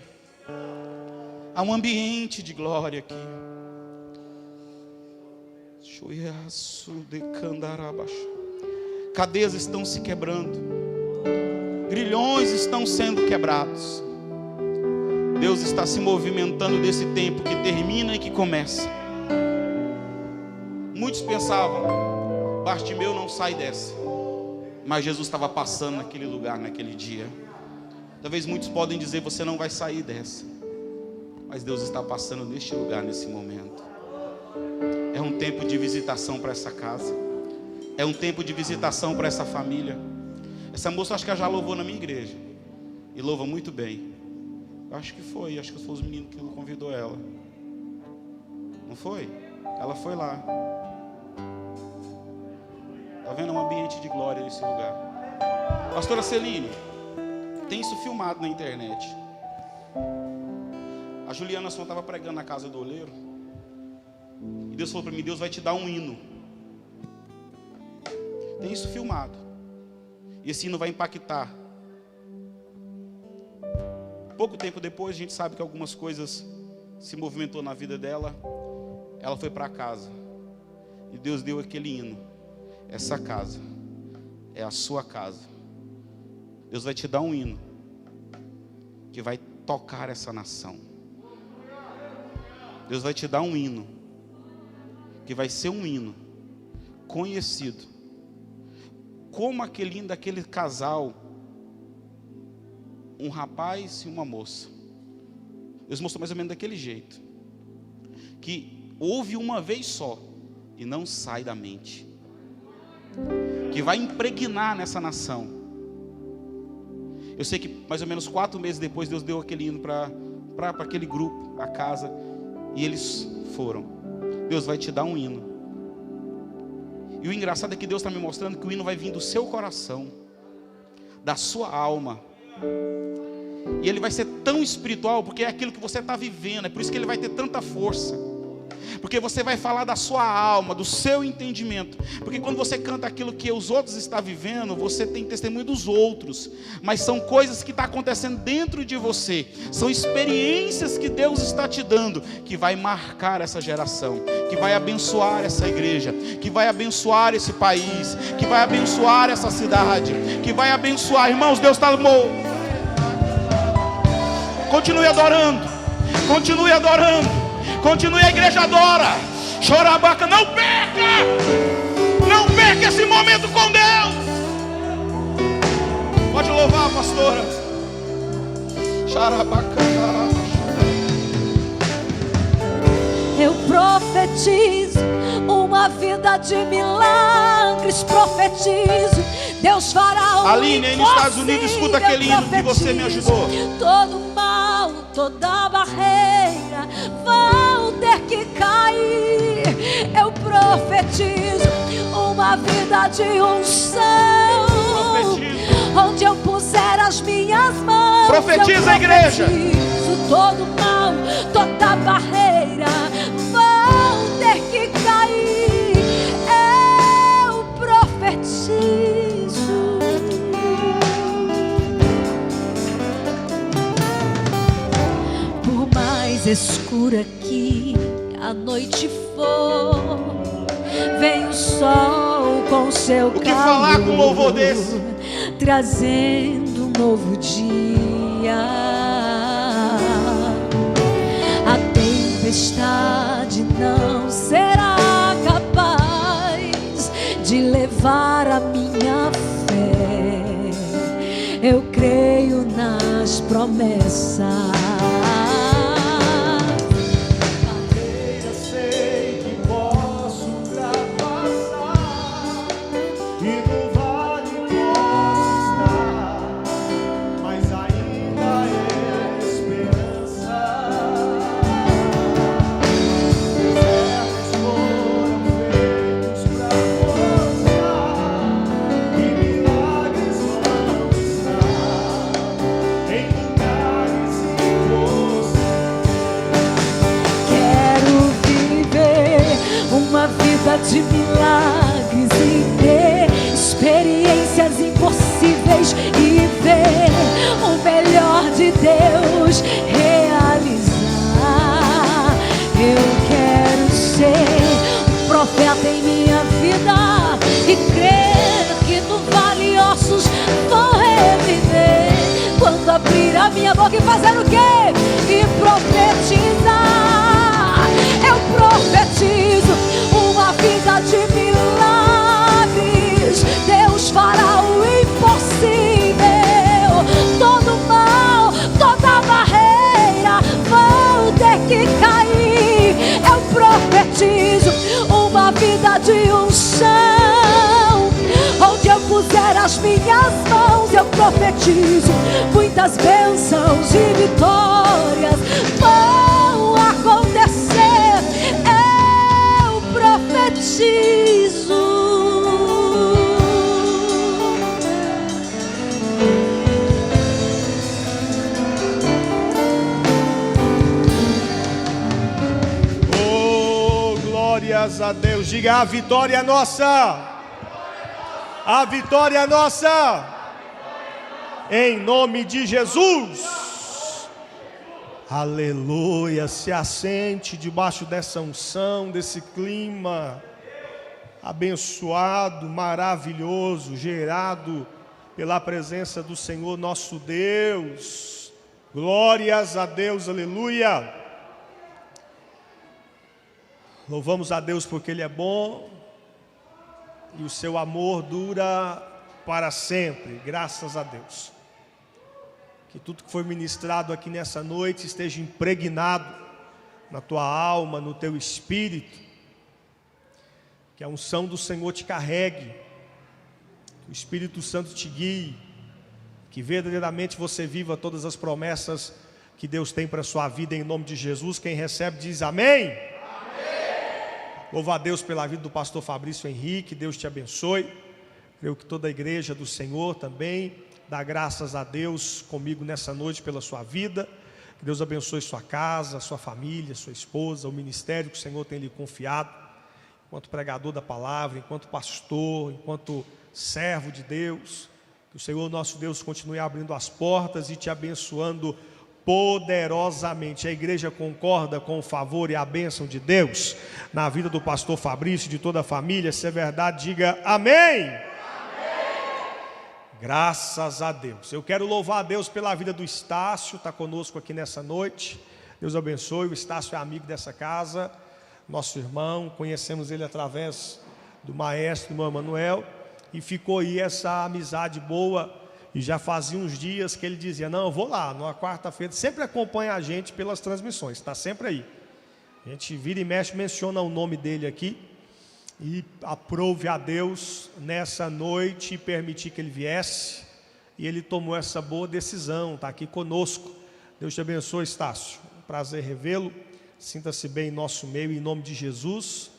Speaker 2: Há um ambiente de glória aqui. Cadeias estão se quebrando. Grilhões estão sendo quebrados. Deus está se movimentando nesse tempo que termina e que começa. Muitos pensavam: Bartimeu não sai dessa. Mas Jesus estava passando naquele lugar, naquele dia. Talvez muitos podem dizer: você não vai sair dessa. Mas Deus está passando neste lugar, nesse momento. É um tempo de visitação para essa casa. É um tempo de visitação para essa família. Essa moça acho que já louvou na minha igreja. E louva muito bem. Acho que foi os meninos que convidou ela. Não foi? Ela foi lá. Tá vendo? É um ambiente de glória nesse lugar. Pastora Celine, tem isso filmado na internet. A Juliana só estava pregando na casa do oleiro. E Deus falou para mim, Deus vai te dar um hino. Tem isso filmado. E esse hino vai impactar. Pouco tempo depois, a gente sabe que algumas coisas se movimentou na vida dela. Ela foi para casa. E Deus deu aquele hino. Essa casa é a sua casa. Deus vai te dar um hino que vai tocar essa nação. Deus vai te dar um hino que vai ser um hino conhecido como aquele hino daquele casal, um rapaz e uma moça. Deus mostrou mais ou menos daquele jeito, que ouve uma vez só e não sai da mente, que vai impregnar nessa nação. Eu sei que mais ou menos 4 meses depois Deus deu aquele hino para aquele grupo, a casa, e eles foram. Deus vai te dar um hino. E o engraçado é que Deus está me mostrando que o hino vai vir do seu coração, da sua alma. E ele vai ser tão espiritual, porque é aquilo que você está vivendo. É por isso que ele vai ter tanta força, porque você vai falar da sua alma, do seu entendimento. Porque quando você canta aquilo que os outros estão vivendo, você tem testemunho dos outros, mas são coisas que estão acontecendo dentro de você. São experiências que Deus está te dando, que vai marcar essa geração, que vai abençoar essa igreja, que vai abençoar esse país, que vai abençoar essa cidade, que vai abençoar. Irmãos, Deus está morto. Continue adorando, continue adorando, continue, a igreja adora. Chorabaca, não perca esse momento com Deus. Pode louvar, pastora. Chorabaca.
Speaker 3: Eu profetizo uma vida de milagres, profetizo, Deus fará o
Speaker 2: Aline, aí nos Estados Unidos, escuta aquele hino que você me ajudou.
Speaker 3: Todo mal, toda barreira vão ter que cair. Eu profetizo uma vida de unção, onde eu puser as minhas mãos.
Speaker 2: Profetiza, igreja.
Speaker 3: Todo mal, toda barreira vão ter que cair. Eu profetizo. Por mais escura que a noite for, vem o sol com seu calor.
Speaker 2: O que falar com louvor desse?
Speaker 3: Trazendo um novo dia. A tempestade não será capaz de levar a minha fé. Eu creio nas promessas.
Speaker 1: Sei que posso ultrapassar e no vale posso estar, mas ainda é esperança. Desertos foram feitos para mostrar que milagres vão estar em lugares que você.
Speaker 3: Quero viver uma vida de milagres e ter experiências impossíveis e ver o melhor de Deus realizar. Eu quero ser um profeta em minha vida e crer que no vale ossos vão reviver. Quando abrir a minha boca e fazer o quê? E profetizar. Eu profetizo uma vida de milagres. Deus fará o impossível. Todo mal, toda barreira vão ter que cair. Eu profetizo uma vida de unção, onde eu puser as minhas mãos. Eu profetizo profetizo, muitas bênçãos e vitórias vão acontecer. Eu profetizo.
Speaker 1: Oh, glórias a Deus. Diga: a vitória é nossa. A vitória é nossa. Em nome de Jesus. Aleluia. Se assente debaixo dessa unção, desse clima abençoado, maravilhoso, gerado pela presença do Senhor nosso Deus. Glórias a Deus, aleluia. Louvamos a Deus porque Ele é bom e o seu amor dura para sempre, graças a Deus. Que tudo que foi ministrado aqui nessa noite esteja impregnado na tua alma, no teu espírito. Que a unção do Senhor te carregue, que o Espírito Santo te guie, que verdadeiramente você viva todas as promessas que Deus tem para a sua vida, em nome de Jesus. Quem recebe diz amém. Louva a Deus pela vida do pastor Fabrício Henrique, Deus te abençoe. Creio que toda a igreja do Senhor também dá graças a Deus comigo nessa noite pela sua vida. Que Deus abençoe sua casa, sua família, sua esposa, o ministério que o Senhor tem lhe confiado. Enquanto pregador da palavra, enquanto pastor, enquanto servo de Deus. Que o Senhor nosso Deus continue abrindo as portas e te abençoando poderosamente. A igreja concorda com o favor e a bênção de Deus na vida do pastor Fabrício e de toda a família. Se é verdade, diga amém. Amém. Graças a Deus. Eu quero louvar a Deus pela vida do Estácio, está conosco aqui nessa noite. Deus abençoe. O Estácio é amigo dessa casa, nosso irmão, conhecemos ele através do maestro, do irmão Emanuel, e ficou aí essa amizade boa. E já fazia uns dias que ele dizia: não, eu vou lá, na quarta-feira. Sempre acompanha a gente pelas transmissões, está sempre aí. A gente vira e mexe, menciona o nome dele aqui. E aprove a Deus nessa noite permitir que ele viesse. E ele tomou essa boa decisão, está aqui conosco. Deus te abençoe, Estácio. Prazer revê-lo. Sinta-se bem em nosso meio, em nome de Jesus.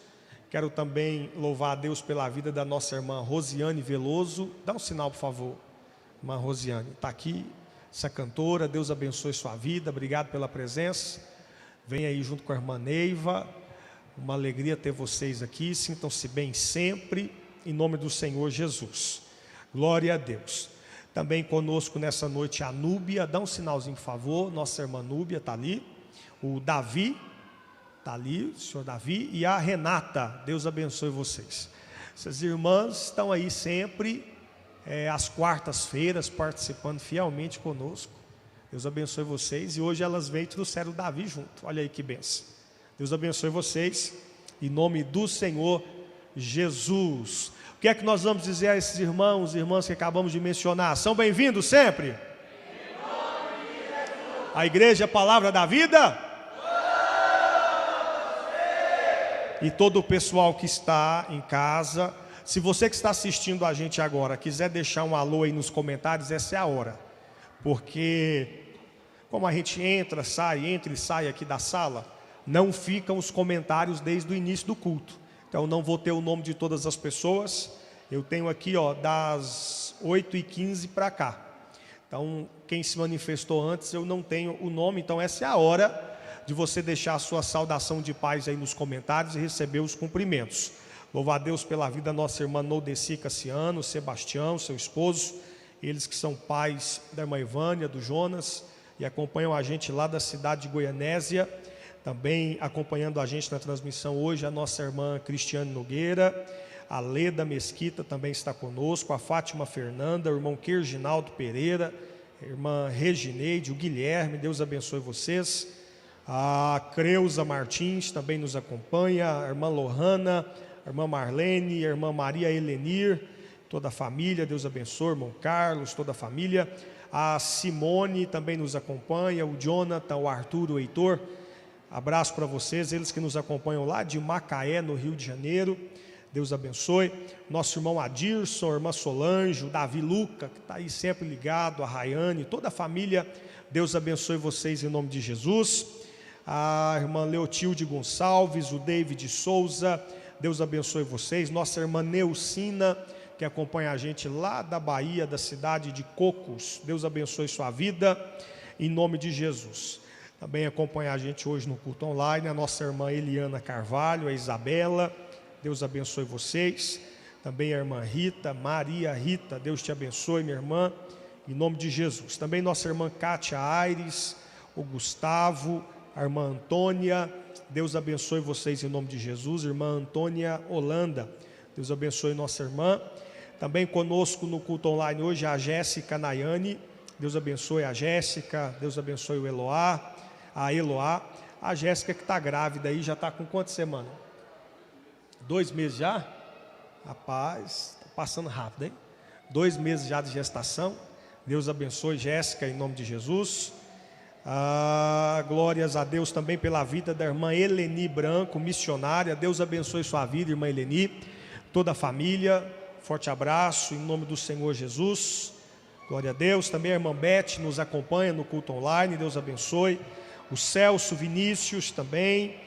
Speaker 1: Quero também louvar a Deus pela vida da nossa irmã Rosiane Veloso. Dá um sinal, por favor. Irmã Rosiane, está aqui, essa cantora. Deus abençoe sua vida, obrigado pela presença. Vem aí junto com a irmã Neiva, uma alegria ter vocês aqui. Sintam-se bem sempre, em nome do Senhor Jesus. Glória a Deus. Também conosco nessa noite a Núbia. Dá um sinalzinho, por favor. Nossa irmã Núbia está ali. O Davi está ali, o senhor Davi. E a Renata. Deus abençoe vocês. Essas irmãs estão aí sempre, às quartas-feiras, participando fielmente conosco. Deus abençoe vocês. E hoje elas veio e trouxeram o Davi junto. Olha aí que benção. Deus abençoe vocês, em nome do Senhor Jesus. O que é que nós vamos dizer a esses irmãos e irmãs que acabamos de mencionar? São bem-vindos sempre? A igreja Palavra da Vida? E todo o pessoal que está em casa. Se você que está assistindo a gente agora quiser deixar um alô aí nos comentários, essa é a hora. Porque como a gente entra e sai aqui da sala, não ficam os comentários desde o início do culto. Então não vou ter o nome de todas as pessoas. Eu tenho aqui das 8h15 para cá. Então quem se manifestou antes eu não tenho o nome. Então essa é a hora de você deixar a sua saudação de paz aí nos comentários e receber os cumprimentos. Louvar a Deus pela vida da nossa irmã Nodeci Cassiano, Sebastião, seu esposo, eles que são pais da irmã Ivânia, do Jonas, e acompanham a gente lá da cidade de Goianésia. Também acompanhando a gente na transmissão hoje, a nossa irmã Cristiane Nogueira, a Leda Mesquita também está conosco, a Fátima Fernanda, o irmão Querginaldo Pereira, a irmã Regineide, o Guilherme, Deus abençoe vocês. A Creuza Martins também nos acompanha, a irmã Lohana, a irmã Marlene, a irmã Maria Helenir, toda a família, Deus abençoe, irmão Carlos, toda a família. A Simone também nos acompanha, o Jonathan, o Arthur, o Heitor. Abraço para vocês, eles que nos acompanham lá de Macaé, no Rio de Janeiro. Deus abençoe. Nosso irmão Adirson, irmã Solange, o Davi Luca, que está aí sempre ligado, a Rayane, toda a família, Deus abençoe vocês em nome de Jesus. A irmã Leotilde Gonçalves, o David Souza, Deus abençoe vocês. Nossa irmã Neucina, que acompanha a gente lá da Bahia, da cidade de Cocos, Deus abençoe sua vida, em nome de Jesus. Também acompanha a gente hoje no culto online, a nossa irmã Eliana Carvalho, a Isabela, Deus abençoe vocês. Também a irmã Rita, Maria Rita, Deus te abençoe, minha irmã, em nome de Jesus. Também nossa irmã Kátia Aires, o Gustavo, a irmã Antônia, Deus abençoe vocês em nome de Jesus. Irmã Antônia Holanda, Deus abençoe nossa irmã. Também conosco no culto online hoje a Jéssica Nayane, Deus abençoe a Jéssica, Deus abençoe o Eloá, a Eloá. A Jéssica que está grávida aí, já está com quantas semanas? 2 meses já? Rapaz, está passando rápido, hein? 2 meses já de gestação. Deus abençoe Jéssica em nome de Jesus. Glórias a Deus também pela vida da irmã Eleni Branco, missionária. Deus abençoe sua vida, irmã Eleni, toda a família. Forte abraço em nome do Senhor Jesus. Glória a Deus. Também a irmã Beth nos acompanha no culto online. Deus abençoe. O Celso Vinícius também.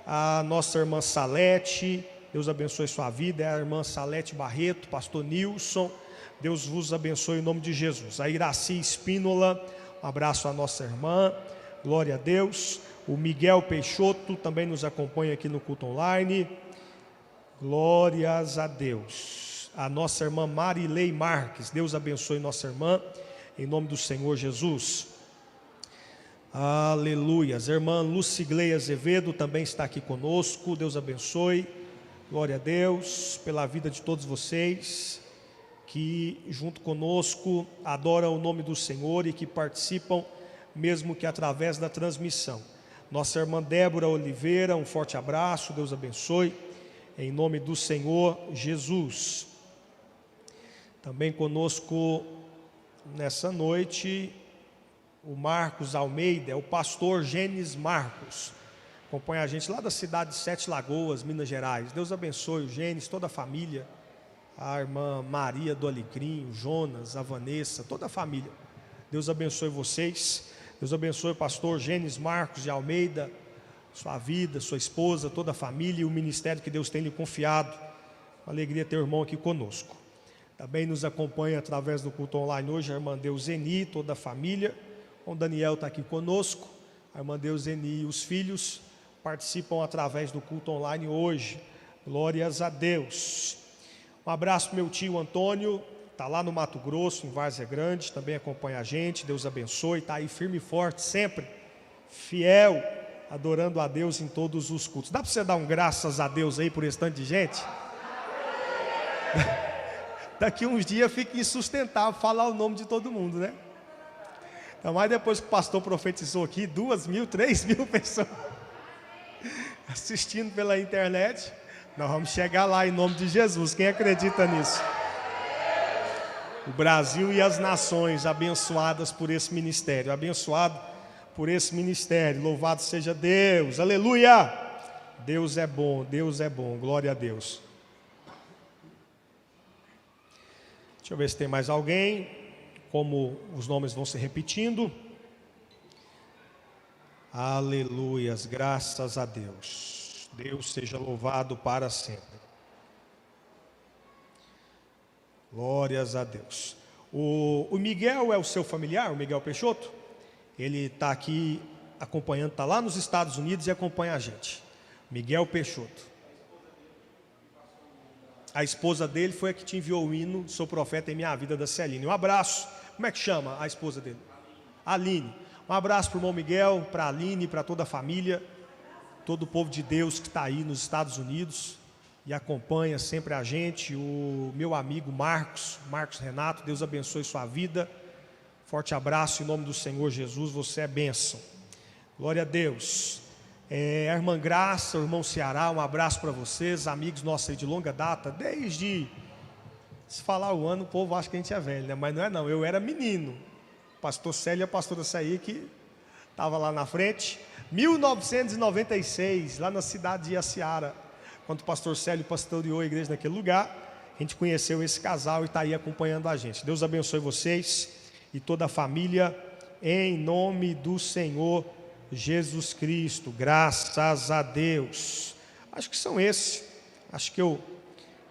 Speaker 1: A nossa irmã Salete, Deus abençoe sua vida. É a irmã Salete Barreto, pastor Nilson, Deus vos abençoe em nome de Jesus. A Iraci Espínola, um abraço à nossa irmã, glória a Deus. O Miguel Peixoto também nos acompanha aqui no culto online, glórias a Deus. A nossa irmã Marilei Marques, Deus abençoe nossa irmã, em nome do Senhor Jesus. Aleluias. A irmã Lucigleia Azevedo também está aqui conosco, Deus abençoe. Glória a Deus pela vida de todos vocês que junto conosco adoram o nome do Senhor e que participam, mesmo que através da transmissão. Nossa irmã Débora Oliveira, um forte abraço, Deus abençoe, em nome do Senhor Jesus. Também conosco nessa noite o Marcos Almeida, é o pastor Gênesis Marcos, acompanha a gente lá da cidade de Sete Lagoas, Minas Gerais. Deus abençoe o Gênesis, toda a família, a irmã Maria do Alecrim, o Jonas, a Vanessa, toda a família. Deus abençoe vocês. Deus abençoe o pastor Gênesis Marcos de Almeida, sua vida, sua esposa, toda a família e o ministério que Deus tem lhe confiado. Uma alegria ter o irmão aqui conosco. Também nos acompanha através do culto online hoje a irmã Deuseni, toda a família. O Daniel está aqui conosco, a irmã Deuseni e os filhos participam através do culto online hoje. Glórias a Deus. Um abraço para meu tio Antônio, está lá no Mato Grosso, em Várzea Grande, também acompanha a gente. Deus abençoe, está aí firme e forte, sempre fiel, adorando a Deus em todos os cultos. Dá para você dar um graças a Deus aí por esse tanto de gente? Daqui uns dias fica insustentável falar o nome de todo mundo, né? Então, mas depois que o pastor profetizou aqui, 2.000, 3.000 pessoas assistindo pela internet, nós vamos chegar lá em nome de Jesus. Quem acredita nisso? O Brasil e as nações abençoadas por esse ministério, abençoado por esse ministério. Louvado seja Deus, aleluia! Deus é bom, glória a Deus. Deixa eu ver se tem mais alguém, como os nomes vão se repetindo. Aleluias, graças a Deus. Deus seja louvado para sempre. Glórias a Deus. O Miguel é o seu familiar, o Miguel Peixoto? Ele está aqui acompanhando, está lá nos Estados Unidos e acompanha a gente. Miguel Peixoto. A esposa dele foi a que te enviou o hino Sou Profeta em Minha Vida, da Celine. Um abraço. Como é que chama a esposa dele? Aline. Um abraço para o irmão Miguel, para a Aline, para toda a família, todo o povo de Deus que está aí nos Estados Unidos e acompanha sempre a gente. O meu amigo Marcos Renato, Deus abençoe sua vida. Forte abraço em nome do Senhor Jesus, você é bênção. Glória a Deus. A irmã Graça, o irmão Ceará, um abraço para vocês, amigos nossos aí de longa data, desde, se falar o ano, o povo acha que a gente é velho, né? Mas não é não, eu era menino. Pastor Célio e a pastora Saí, que estava lá na frente, 1996, lá na cidade de Iaciara, quando o pastor Célio pastoreou a igreja naquele lugar, a gente conheceu esse casal e está aí acompanhando a gente. Deus abençoe vocês e toda a família, em nome do Senhor Jesus Cristo. Graças a Deus. Acho que são esses. Acho que eu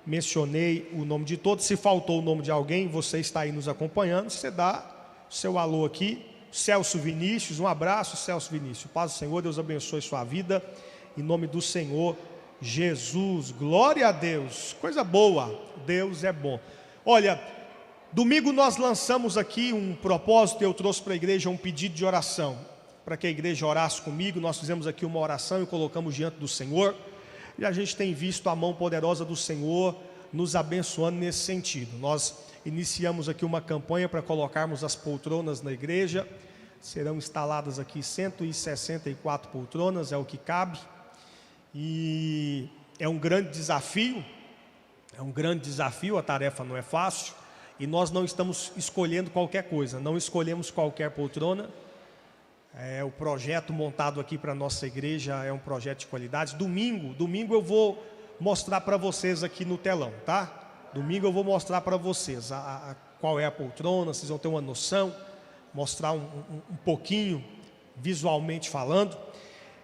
Speaker 1: mencionei o nome de todos. Se faltou o nome de alguém, você está aí nos acompanhando, você dá o seu alô aqui. Celso Vinícius, um abraço, Celso Vinícius. Paz do Senhor, Deus abençoe sua vida, em nome do Senhor Jesus. Glória a Deus, coisa boa, Deus é bom. Olha, domingo nós lançamos aqui um propósito, eu trouxe para a igreja um pedido de oração, para que a igreja orasse comigo. Nós fizemos aqui uma oração e colocamos diante do Senhor, e a gente tem visto a mão poderosa do Senhor nos abençoando nesse sentido. Nós iniciamos aqui uma campanha para colocarmos as poltronas na igreja. Serão instaladas aqui 164 poltronas, é o que cabe. E é um grande desafio, a tarefa não é fácil. E nós não estamos escolhendo qualquer coisa, não escolhemos qualquer poltrona. O projeto montado aqui para a nossa igreja é um projeto de qualidade. Domingo eu vou mostrar para vocês aqui no telão, tá? Domingo eu vou mostrar para vocês qual é a poltrona, vocês vão ter uma noção, mostrar um pouquinho, visualmente falando.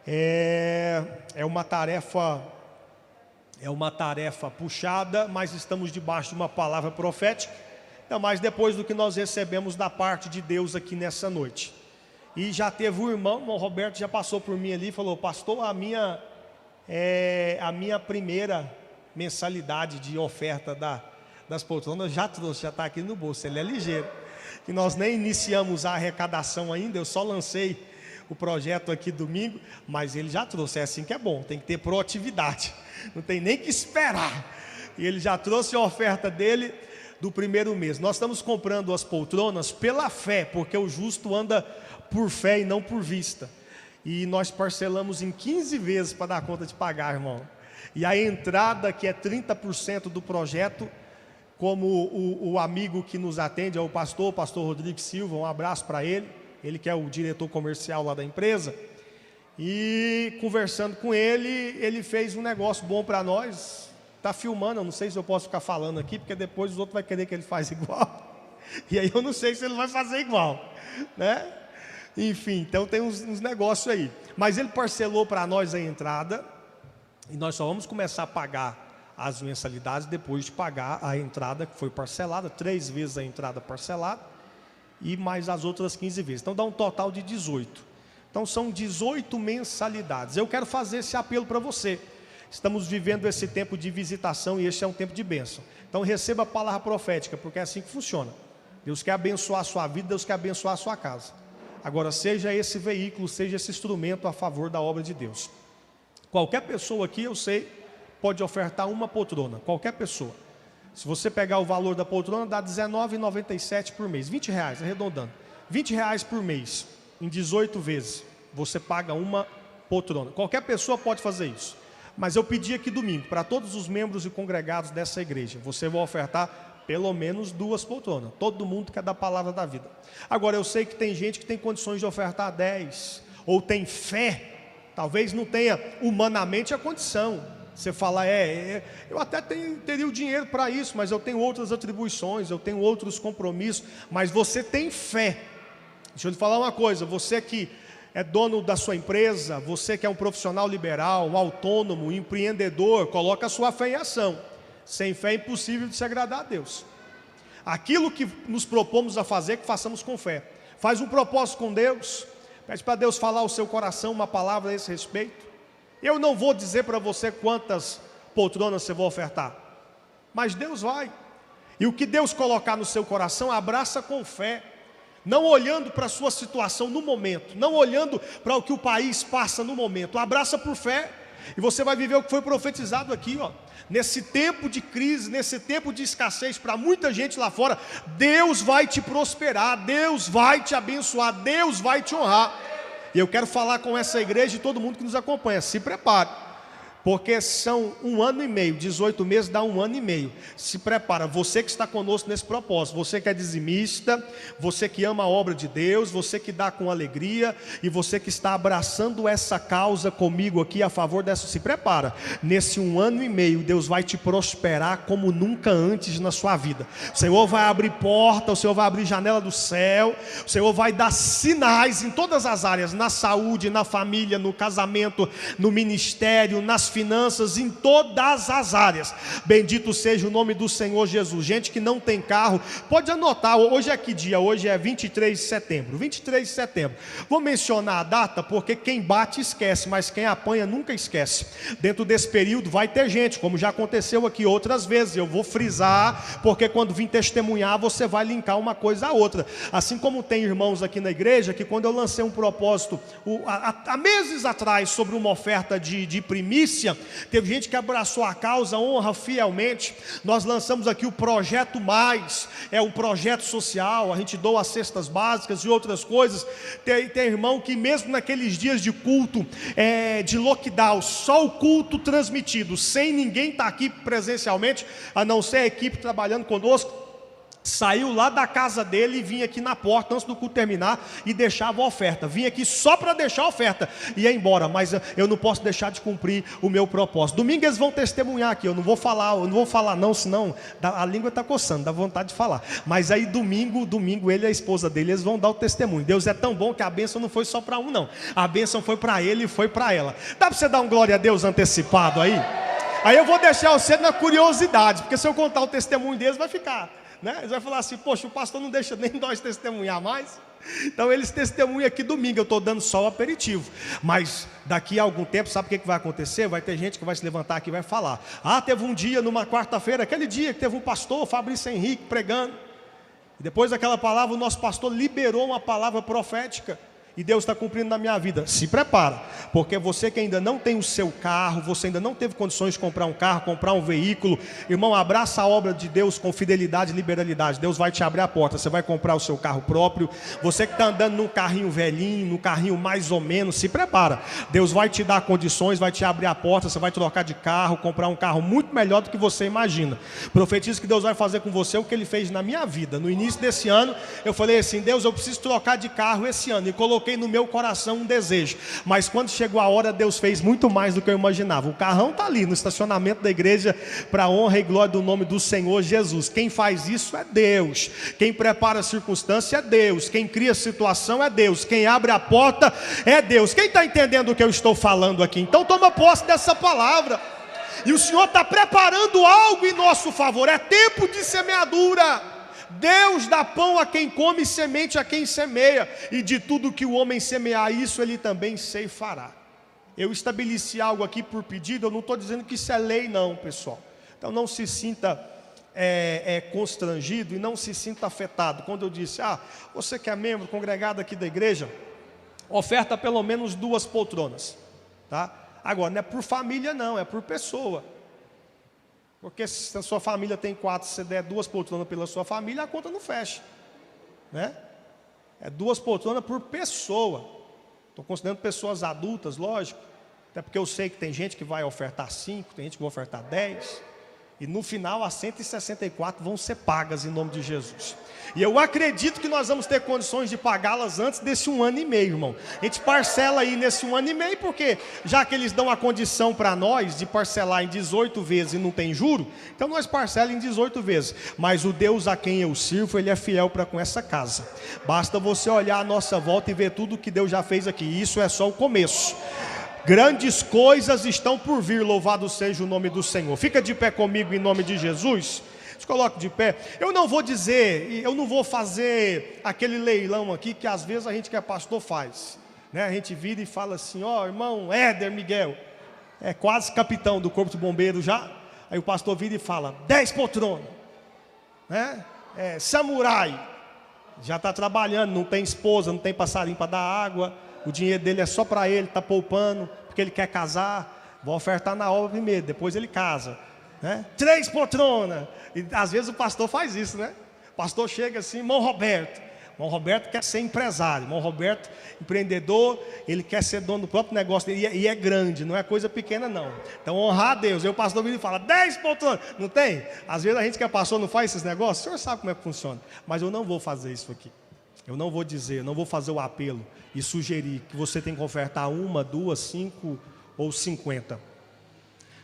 Speaker 1: É uma tarefa puxada, mas estamos debaixo de uma palavra profética, ainda mais depois do que nós recebemos da parte de Deus aqui nessa noite. E já teve o irmão Roberto, já passou por mim ali e falou: pastor, a minha primeira mensalidade de oferta das poltronas já trouxe, já está aqui no bolso, ele é ligeiro. E nós nem iniciamos a arrecadação ainda, eu só lancei o projeto aqui domingo, mas ele já trouxe. É assim que é bom, tem que ter proatividade, não tem nem que esperar. E ele já trouxe a oferta dele do primeiro mês. Nós estamos comprando as poltronas pela fé, porque o justo anda por fé e não por vista. E nós parcelamos em 15 vezes para dar conta de pagar, irmão. E a entrada, que é 30% do projeto, como o amigo que nos atende é o pastor Rodrigo Silva, um abraço para ele que é o diretor comercial lá da empresa. E conversando com ele fez um negócio bom para nós. Está filmando, eu não sei se eu posso ficar falando aqui, porque depois os outros vão querer que ele faça igual. E aí eu não sei se ele vai fazer igual, né? Enfim, então tem uns negócios aí. Mas ele parcelou para nós a entrada, e nós só vamos começar a pagar as mensalidades depois de pagar a entrada que foi parcelada, 3 vezes a entrada parcelada, e mais as outras 15 vezes. Então dá um total de 18. Então são 18 mensalidades. Eu quero fazer esse apelo para você. Estamos vivendo esse tempo de visitação e esse é um tempo de bênção. Então receba a palavra profética, porque é assim que funciona. Deus quer abençoar a sua vida, Deus quer abençoar a sua casa. Agora, seja esse veículo, seja esse instrumento a favor da obra de Deus. Qualquer pessoa aqui, eu sei, pode ofertar uma poltrona. Qualquer pessoa. Se você pegar o valor da poltrona, dá R$19,97 por mês. R$20, arredondando. R$20 por mês, em 18 vezes. Você paga uma poltrona. Qualquer pessoa pode fazer isso. Mas eu pedi aqui domingo, para todos os membros e congregados dessa igreja, você vai ofertar pelo menos 2 poltronas. Todo mundo quer dar palavra da vida. Agora, eu sei que tem gente que tem condições de ofertar 10, ou tem fé, talvez não tenha humanamente a condição. Você fala, eu até teria o dinheiro para isso, mas eu tenho outras atribuições, eu tenho outros compromissos, mas você tem fé. Deixa eu te falar uma coisa, você que é dono da sua empresa, você que é um profissional liberal, um autônomo, um empreendedor, coloca a sua fé em ação. Sem fé é impossível de se agradar a Deus. Aquilo que nos propomos a fazer, que façamos com fé. Faz um propósito com Deus, pede para Deus falar ao seu coração uma palavra a esse respeito. Eu não vou dizer para você quantas poltronas você vai ofertar, mas Deus vai. E o que Deus colocar no seu coração, abraça com fé. Não olhando para a sua situação no momento, não olhando para o que o país passa no momento, abraça por fé, e você vai viver o que foi profetizado aqui, ó. Nesse tempo de crise, nesse tempo de escassez para muita gente lá fora, Deus vai te prosperar, Deus vai te abençoar, Deus vai te honrar. E eu quero falar com essa igreja e todo mundo que nos acompanha, se prepare, Porque são 1 ano e meio, 18 meses dá 1 ano e meio. Se prepara, você que está conosco nesse propósito, você que é dizimista, você que ama a obra de Deus, você que dá com alegria, e você que está abraçando essa causa comigo aqui a favor dessa, se prepara. Nesse 1 ano e meio, Deus vai te prosperar como nunca antes na sua vida. O Senhor vai abrir porta, o Senhor vai abrir janela do céu, o Senhor vai dar sinais em todas as áreas, na saúde, na família, no casamento, no ministério, nas finanças, em todas as áreas. Bendito seja o nome do Senhor Jesus. Gente que não tem carro, pode anotar, hoje é que dia? Hoje é 23 de setembro, 23 de setembro. Vou mencionar a data, porque quem bate esquece, mas quem apanha nunca esquece. Dentro desse período vai ter gente, como já aconteceu aqui outras vezes, eu vou frisar, porque quando vim testemunhar, você vai linkar uma coisa a outra. Assim como tem irmãos aqui na igreja, que quando eu lancei um propósito, há meses atrás, sobre uma oferta de primícia, teve gente que abraçou a causa, honra fielmente. Nós lançamos aqui o Projeto Mais, é um projeto social, a gente doa as cestas básicas e outras coisas. Tem irmão que mesmo naqueles dias de culto, de lockdown, só o culto transmitido, sem ninguém estar aqui presencialmente, a não ser a equipe trabalhando conosco, saiu lá da casa dele e vinha aqui na porta antes do culto terminar e deixava a oferta. Vinha aqui só para deixar a oferta e ia embora, mas eu não posso deixar de cumprir o meu propósito. Domingo eles vão testemunhar aqui, eu não vou falar não, senão a língua está coçando, dá vontade de falar. Mas aí domingo ele e a esposa dele, eles vão dar o testemunho. Deus é tão bom que a bênção não foi só para um não, a bênção foi para ele e foi para ela. Dá para você dar um glória a Deus antecipado aí? Aí eu vou deixar você na curiosidade, porque se eu contar o testemunho deles vai ficar... Eles vão falar assim, poxa, o pastor não deixa nem nós testemunhar mais. Então eles testemunham aqui domingo, eu estou dando só o aperitivo. Mas daqui a algum tempo, sabe o que vai acontecer? Vai ter gente que vai se levantar aqui e vai falar: teve um dia, numa quarta-feira, aquele dia que teve um pastor, Fabrício Henrique, pregando. E depois daquela palavra, o nosso pastor liberou uma palavra profética. E Deus está cumprindo na minha vida. Se prepara, porque você que ainda não tem o seu carro, você ainda não teve condições de comprar um carro, comprar um veículo, irmão, abraça a obra de Deus com fidelidade e liberalidade. Deus vai te abrir a porta, você vai comprar o seu carro próprio. Você que está andando num carrinho velhinho, num carrinho mais ou menos, se prepara. Deus vai te dar condições, vai te abrir a porta, você vai trocar de carro, comprar um carro muito melhor do que você imagina. Profetizo que Deus vai fazer com você o que Ele fez na minha vida. No início desse ano, eu falei assim: Deus, eu preciso trocar de carro esse ano. E coloquei no meu coração um desejo, mas quando chegou a hora, Deus fez muito mais do que eu imaginava. O carrão está ali no estacionamento da igreja, para a honra e glória do nome do Senhor Jesus. Quem faz isso é Deus, quem prepara a circunstância é Deus, quem cria a situação é Deus, quem abre a porta é Deus. Quem está entendendo o que eu estou falando aqui? Então toma posse dessa palavra, e o Senhor está preparando algo em nosso favor. É tempo de semeadura. Deus dá pão a quem come e semente a quem semeia, e de tudo que o homem semear, isso ele também ceifará. Eu estabeleci algo aqui por pedido, eu não estou dizendo que isso é lei não, pessoal. Então não se sinta constrangido e não se sinta afetado. Quando eu disse, você que é membro, congregado aqui da igreja, oferta pelo menos 2 poltronas, tá? Agora não é por família não, é por pessoa. Porque se a sua família tem 4, se você der 2 poltronas pela sua família, a conta não fecha, né? É 2 poltronas por pessoa. Estou considerando pessoas adultas, lógico. Até porque eu sei que tem gente que vai ofertar 5, tem gente que vai ofertar 10. E no final as 164 vão ser pagas em nome de Jesus. E eu acredito que nós vamos ter condições de pagá-las antes desse 1 ano e meio, irmão. A gente parcela aí nesse 1 ano e meio, porque já que eles dão a condição para nós de parcelar em 18 vezes e não tem juro, então nós parcelamos em 18 vezes. Mas o Deus a quem eu sirvo, Ele é fiel para com essa casa. Basta você olhar à nossa volta e ver tudo que Deus já fez aqui. Isso é só o começo. Grandes coisas estão por vir, louvado seja o nome do Senhor. Fica de pé comigo em nome de Jesus. Se coloque de pé. Eu não vou fazer aquele leilão aqui que às vezes a gente que é pastor faz, né? A gente vira e fala assim: irmão Éder Miguel, é quase capitão do corpo de bombeiro já. Aí o pastor vira e fala: 10 poltronas, né? Samurai, já está trabalhando, não tem esposa, não tem passarinho para dar água. O dinheiro dele é só para ele, está poupando, porque ele quer casar. Vou ofertar na obra primeiro, depois ele casa, né? 3 poltronas. E às vezes o pastor faz isso, né? O pastor chega assim: irmão Roberto, Irmão Roberto quer ser empresário, irmão Roberto, empreendedor, ele quer ser dono do próprio negócio dele, e é grande, não é coisa pequena não. Então honrar a Deus, eu o pastor Vini fala, 10 poltronas, não tem? Às vezes a gente que é pastor não faz esses negócios, o senhor sabe como é que funciona, mas eu não vou fazer isso aqui. Eu não vou dizer, eu não vou fazer o apelo e sugerir que você tem que ofertar 1, 2, 5 ou 50.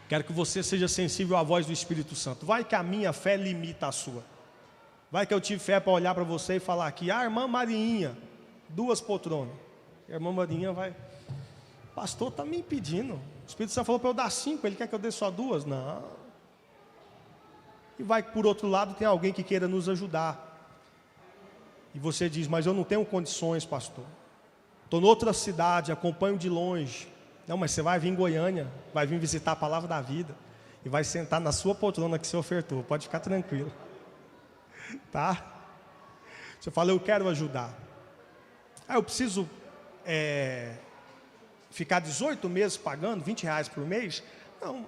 Speaker 1: Quero que você seja sensível à voz do Espírito Santo. Vai que a minha fé limita a sua. Vai que eu tive fé para olhar para você e falar aqui, irmã Marinha, 2 poltronas. A irmã Marinha vai, pastor está me impedindo. O Espírito Santo falou para eu dar 5, ele quer que eu dê só 2? Não. E vai que por outro lado tem alguém que queira nos ajudar. E você diz, mas eu não tenho condições, pastor. Estou em outra cidade, acompanho de longe. Não, mas você vai vir em Goiânia, vai vir visitar a Palavra da Vida e vai sentar na sua poltrona que você ofertou. Pode ficar tranquilo. Tá? Você fala, eu quero ajudar. Eu preciso ficar 18 meses pagando R$20 por mês? Não.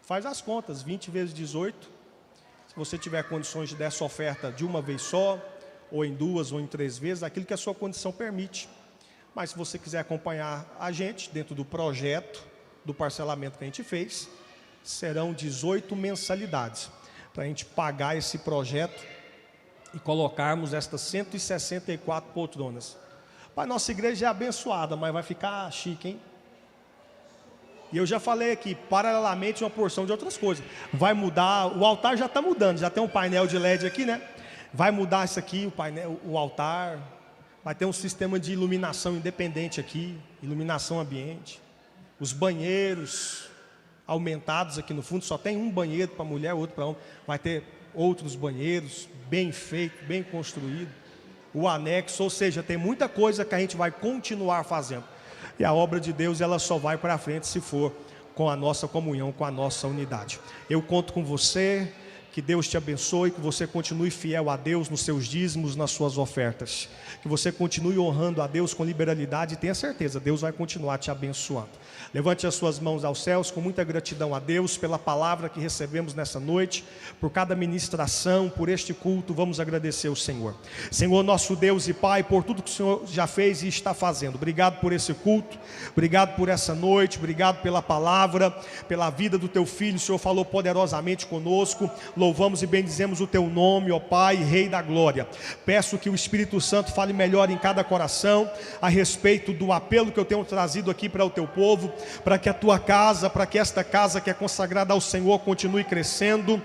Speaker 1: Faz as contas, 20 vezes 18. Se você tiver condições de dar essa oferta de uma vez só, ou em 2 ou em 3 vezes, aquilo que a sua condição permite. Mas se você quiser acompanhar a gente dentro do projeto, do parcelamento que a gente fez, serão 18 mensalidades. Para a gente pagar esse projeto e colocarmos estas 164 poltronas. Pai, nossa igreja é abençoada, mas vai ficar chique, hein? E eu já falei aqui, paralelamente, uma porção de outras coisas. Vai mudar, o altar já está mudando, já tem um painel de LED aqui, né? Vai mudar isso aqui, o painel, o altar. Vai ter um sistema de iluminação independente aqui, iluminação ambiente. Os banheiros aumentados aqui no fundo, só tem um banheiro para mulher, outro para homem. Vai ter outros banheiros, bem feito, bem construído. O anexo, ou seja, tem muita coisa que a gente vai continuar fazendo. E a obra de Deus, ela só vai para frente se for com a nossa comunhão, com a nossa unidade. Eu conto com você, que Deus te abençoe, que você continue fiel a Deus nos seus dízimos, nas suas ofertas. Que você continue honrando a Deus com liberalidade e tenha certeza, Deus vai continuar te abençoando. Levante as suas mãos aos céus com muita gratidão a Deus pela palavra que recebemos nessa noite, por cada ministração, por este culto, vamos agradecer ao Senhor. Senhor nosso Deus e Pai, por tudo que o Senhor já fez e está fazendo. Obrigado por esse culto, obrigado por essa noite, obrigado pela palavra, pela vida do Teu Filho. O Senhor falou poderosamente conosco. Louvamos e bendizemos o Teu nome, ó Pai, Rei da Glória. Peço que o Espírito Santo fale melhor em cada coração a respeito do apelo que eu tenho trazido aqui para o Teu povo, para que a Tua casa, para que esta casa que é consagrada ao Senhor continue crescendo,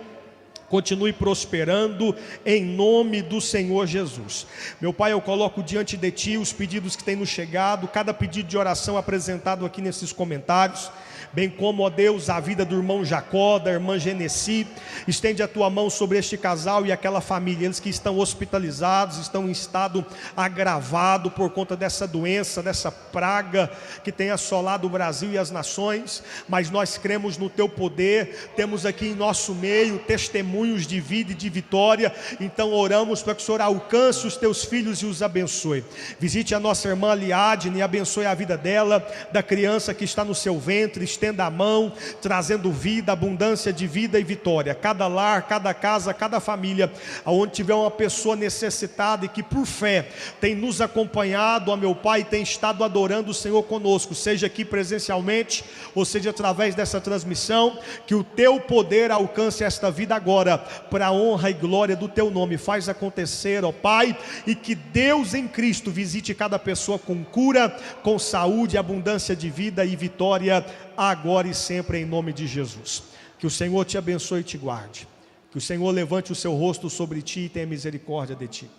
Speaker 1: continue prosperando, em nome do Senhor Jesus. Meu Pai, eu coloco diante de Ti os pedidos que têm nos chegado, cada pedido de oração apresentado aqui nesses comentários, bem como, ó Deus, a vida do irmão Jacó, da irmã Genesi. Estende a Tua mão sobre este casal e aquela família, eles que estão hospitalizados, estão em estado agravado por conta dessa doença, dessa praga que tem assolado o Brasil e as nações, mas nós cremos no Teu poder. Temos aqui em nosso meio testemunhos de vida e de vitória, então oramos para que o Senhor alcance os Teus filhos e os abençoe. Visite a nossa irmã Liadne e abençoe a vida dela, da criança que está no seu ventre. Estenda a mão, trazendo vida, abundância de vida e vitória. Cada lar, cada casa, cada família, onde tiver uma pessoa necessitada e que por fé tem nos acompanhado, ó meu Pai, tem estado adorando o Senhor conosco, seja aqui presencialmente, ou seja através dessa transmissão, que o Teu poder alcance esta vida agora, para a honra e glória do Teu nome. Faz acontecer, ó Pai, e que Deus em Cristo visite cada pessoa com cura, com saúde, abundância de vida e vitória, agora e sempre, em nome de Jesus. Que o Senhor te abençoe e te guarde. Que o Senhor levante o seu rosto sobre ti e tenha misericórdia de ti.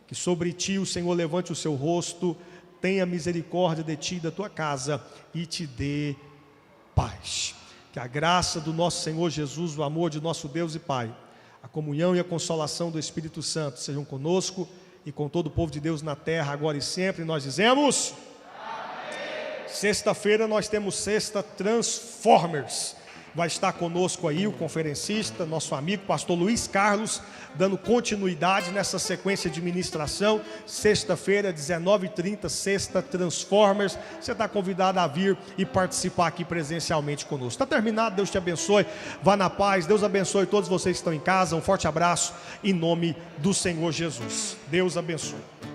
Speaker 1: Que sobre ti o Senhor levante o seu rosto, tenha misericórdia de ti e da tua casa e te dê paz. Que a graça do nosso Senhor Jesus, o amor de nosso Deus e Pai, a comunhão e a consolação do Espírito Santo sejam conosco e com todo o povo de Deus na terra, agora e sempre. Nós dizemos... Sexta-feira nós temos Sexta Transformers. Vai estar conosco aí o conferencista, nosso amigo, pastor Luiz Carlos, dando continuidade nessa sequência de ministração. Sexta-feira, 19h30, sexta Transformers. Você está convidado a vir e participar aqui presencialmente conosco. Está terminado, Deus te abençoe. Vá na paz, Deus abençoe todos vocês que estão em casa. Um forte abraço em nome do Senhor Jesus. Deus abençoe.